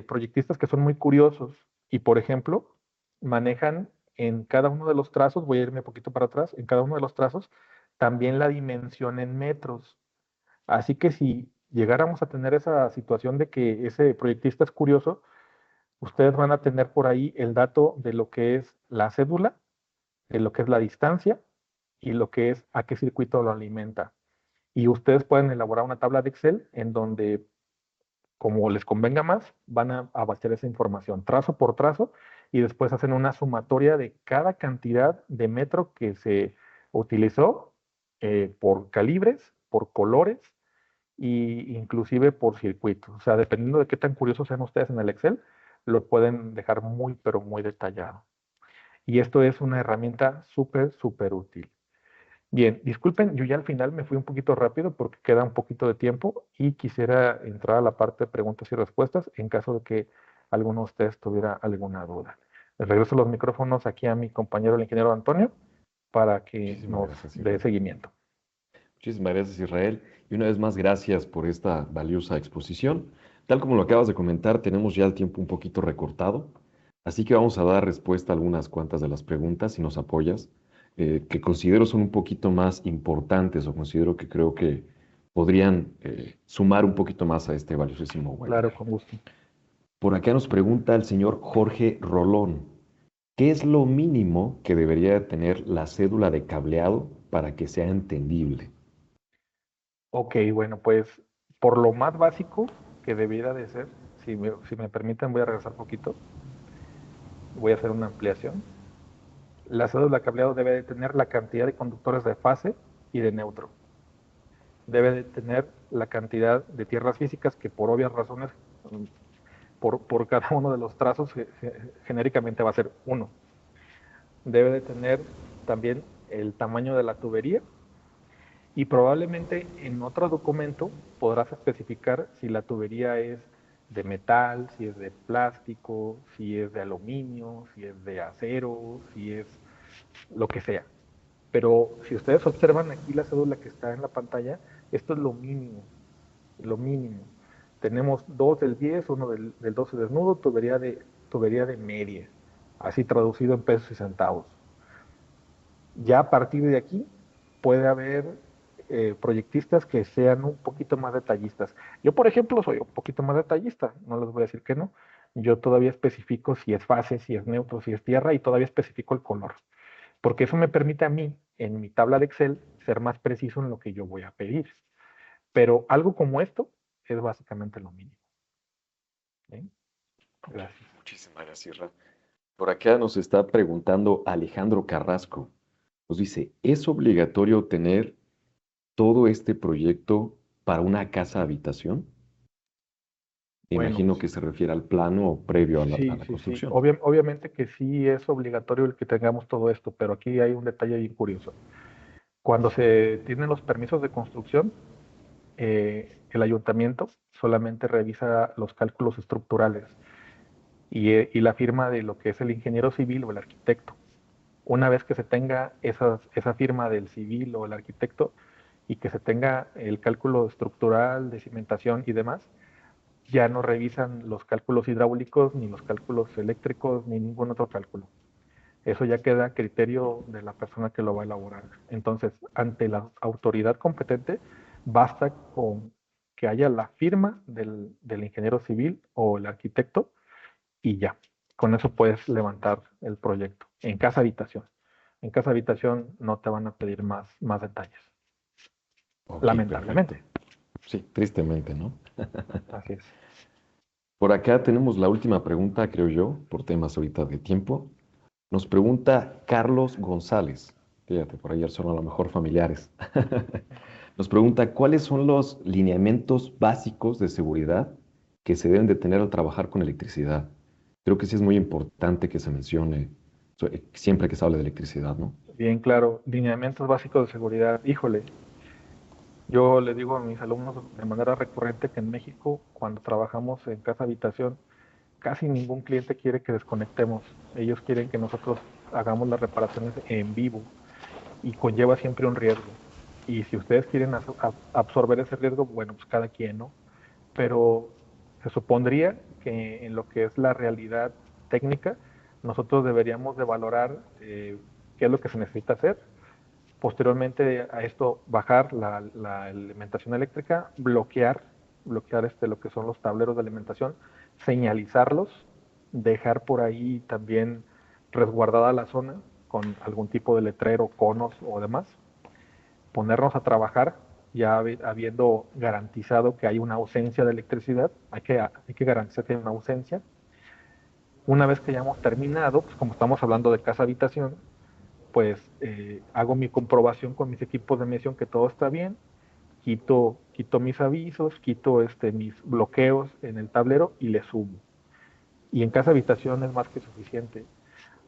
proyectistas que son muy curiosos y, por ejemplo, manejan en cada uno de los trazos, voy a irme un poquito para atrás, en cada uno de los trazos, también la dimensión en metros. Así que si llegáramos a tener esa situación de que ese proyectista es curioso, ustedes van a tener por ahí el dato de lo que es la cédula, de lo que es la distancia y lo que es a qué circuito lo alimenta. Y ustedes pueden elaborar una tabla de Excel en donde, como les convenga más, van a vaciar esa información trazo por trazo y después hacen una sumatoria de cada cantidad de metro que se utilizó por calibres, por colores y inclusive por circuitos. O sea, dependiendo de qué tan curiosos sean ustedes en el Excel, lo pueden dejar muy, pero muy detallado. Y esto es una herramienta súper, súper útil. Bien, disculpen, yo ya al final me fui un poquito rápido porque queda un poquito de tiempo y quisiera entrar a la parte de preguntas y respuestas en caso de que alguno de ustedes tuviera alguna duda. Les regreso los micrófonos aquí a mi compañero, el ingeniero Antonio, para que Muchísimas nos gracias, dé Israel. seguimiento. Muchísimas gracias, Israel. Y una vez más, gracias por esta valiosa exposición. Tal como lo acabas de comentar, tenemos ya el tiempo un poquito recortado, así que vamos a dar respuesta a algunas cuantas de las preguntas, si nos apoyas, que considero son un poquito más importantes o considero que creo que podrían sumar un poquito más a este valiosísimo Claro, webinar. con gusto. Por acá nos pregunta el señor Jorge Rolón, ¿qué es lo mínimo que debería de tener la cédula de cableado para que sea entendible? Ok, bueno, pues por lo más básico que debiera de ser, si me permiten, voy a regresar un poquito, voy a hacer una ampliación. La cédula de cableado debe de tener la cantidad de conductores de fase y de neutro. Debe de tener la cantidad de tierras físicas que por obvias razones, por cada uno de los trazos, genéricamente va a ser uno. Debe de tener también el tamaño de la tubería y probablemente en otro documento podrás especificar si la tubería es de metal, si es de plástico, si es de aluminio, si es de acero, si es lo que sea. Pero si ustedes observan aquí la cédula que está en la pantalla, esto es lo mínimo, lo mínimo. Tenemos dos del 10, uno del 12 desnudo, tubería de media, así traducido en pesos y centavos. Ya a partir de aquí puede haber proyectistas que sean un poquito más detallistas. Yo, por ejemplo, soy un poquito más detallista, no les voy a decir que no. Yo todavía especifico si es fase, si es neutro, si es tierra y todavía especifico el color, porque eso me permite a mí, en mi tabla de Excel, ser más preciso en lo que yo voy a pedir. Pero algo como esto es básicamente lo mínimo. ¿Sí? Ok, Gracias. muchísimas gracias, Ra. Por acá nos está preguntando Alejandro Carrasco. Nos dice, ¿es obligatorio tener todo este proyecto para una casa habitación? Bueno, Imagino que se refiere al plano previo a a sí, la sí, sí. construcción. Obviamente que sí es obligatorio el que tengamos todo esto, pero aquí hay un detalle bien curioso. Cuando se tienen los permisos de construcción, el ayuntamiento solamente revisa los cálculos estructurales y la firma de lo que es el ingeniero civil o el arquitecto. Una vez que se tenga esa firma del civil o el arquitecto y que se tenga el cálculo estructural de cimentación y demás, ya no revisan los cálculos hidráulicos, ni los cálculos eléctricos, ni ningún otro cálculo. Eso ya queda a criterio de la persona que lo va a elaborar. Entonces, ante la autoridad competente, basta con que haya la firma del ingeniero civil o el arquitecto y ya. Con eso puedes levantar el proyecto en casa habitación. En casa habitación no te van a pedir más detalles, Ok, perfecto. lamentablemente. Sí, tristemente, ¿no? Así es. Por acá tenemos la última pregunta, creo yo, por temas ahorita de tiempo. Nos pregunta Carlos González. Fíjate, por ayer son a lo mejor familiares. Nos pregunta, ¿cuáles son los lineamientos básicos de seguridad que se deben de tener al trabajar con electricidad? Creo que sí es muy importante que se mencione siempre que se hable de electricidad, ¿no? Bien claro, lineamientos básicos de seguridad. Híjole, yo le digo a mis alumnos de manera recurrente que en México, cuando trabajamos en casa habitación, casi ningún cliente quiere que desconectemos. Ellos quieren que nosotros hagamos las reparaciones en vivo y conlleva siempre un riesgo. Y si ustedes quieren absorber ese riesgo, bueno, pues cada quien, ¿no? Pero se supondría que en lo que es la realidad técnica, nosotros deberíamos de valorar qué es lo que se necesita hacer. Posteriormente a esto, bajar la alimentación eléctrica, bloquear lo que son los tableros de alimentación, señalizarlos, dejar por ahí también resguardada la zona con algún tipo de letrero, conos o demás, ponernos a trabajar ya habiendo garantizado que hay una ausencia de electricidad, hay que garantizar que hay una ausencia. Una vez que hayamos terminado, pues como estamos hablando de casa habitación, pues hago mi comprobación con mis equipos de medición que todo está bien, quito mis avisos, quito mis bloqueos en el tablero y le sumo. Y en casa habitación es más que suficiente.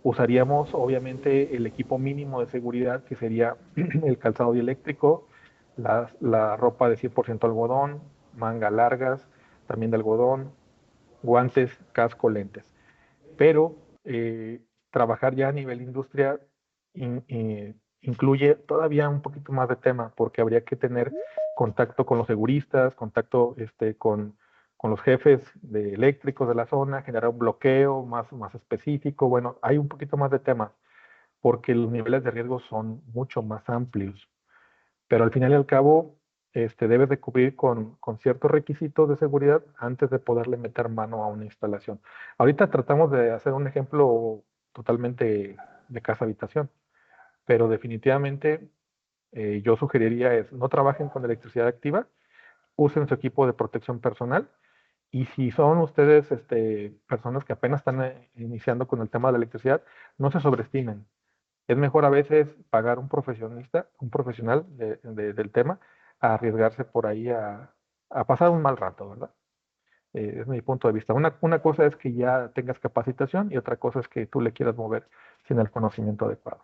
Usaríamos obviamente el equipo mínimo de seguridad, que sería el calzado dieléctrico, la ropa de 100% algodón, manga largas, también de algodón, guantes, casco, lentes. Pero trabajar ya a nivel industria incluye todavía un poquito más de tema, porque habría que tener contacto con los seguristas, contacto con los jefes de eléctricos de la zona, generar un bloqueo más específico. Bueno, hay un poquito más de temas porque los niveles de riesgo son mucho más amplios. Pero al final y al cabo, debes de cubrir con ciertos requisitos de seguridad antes de poderle meter mano a una instalación. Ahorita tratamos de hacer un ejemplo totalmente de casa-habitación, pero definitivamente yo sugeriría es no trabajen con electricidad activa, usen su equipo de protección personal y si son ustedes personas que apenas están iniciando con el tema de la electricidad, no se sobreestimen. Es mejor a veces pagar un profesionista, un profesional del tema, a arriesgarse por ahí a pasar un mal rato, ¿verdad? Es mi punto de vista. Una cosa es que ya tengas capacitación y otra cosa es que tú le quieras mover sin el conocimiento adecuado.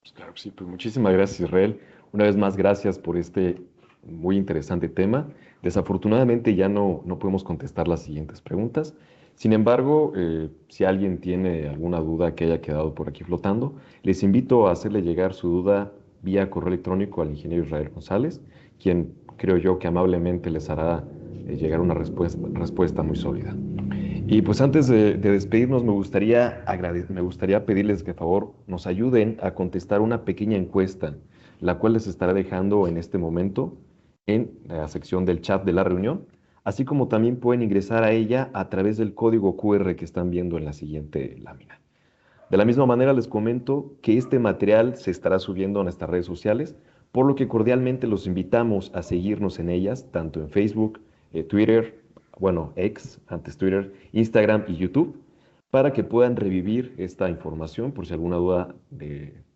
Pues claro que sí, pues muchísimas gracias, Israel. Una vez más, gracias por este muy interesante tema. Desafortunadamente ya no podemos contestar las siguientes preguntas. Sin embargo, si alguien tiene alguna duda que haya quedado por aquí flotando, les invito a hacerle llegar su duda vía correo electrónico al ingeniero Israel González, quien creo yo que amablemente les hará llegar una respuesta muy sólida. Y pues antes de despedirnos, me gustaría pedirles que, por favor, nos ayuden a contestar una pequeña encuesta, la cual les estaré dejando en este momento en la sección del chat de la reunión, así como también pueden ingresar a ella a través del código QR que están viendo en la siguiente lámina. De la misma manera, les comento que este material se estará subiendo a nuestras redes sociales, por lo que cordialmente los invitamos a seguirnos en ellas, tanto en Facebook, Twitter, bueno, X, antes Twitter, Instagram y YouTube, para que puedan revivir esta información por si alguna duda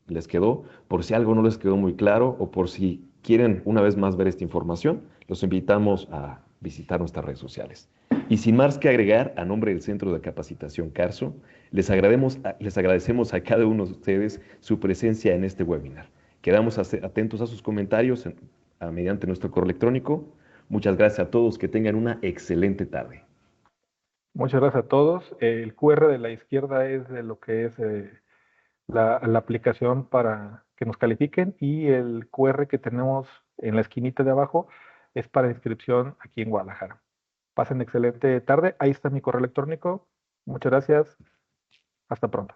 les quedó, por si algo no les quedó muy claro o por si quieren una vez más ver esta información, los invitamos a visitar nuestras redes sociales. Y sin más que agregar, a nombre del Centro de Capacitación Carso, les agradecemos a cada uno de ustedes su presencia en este webinar. Quedamos atentos a sus comentarios mediante nuestro correo electrónico. Muchas gracias a todos. Que tengan una excelente tarde. Muchas gracias a todos. El QR de la izquierda es de lo que es la aplicación para que nos califiquen y el QR que tenemos en la esquinita de abajo es para inscripción aquí en Guadalajara. Pasen excelente tarde. Ahí está mi correo electrónico. Muchas gracias. Hasta pronto.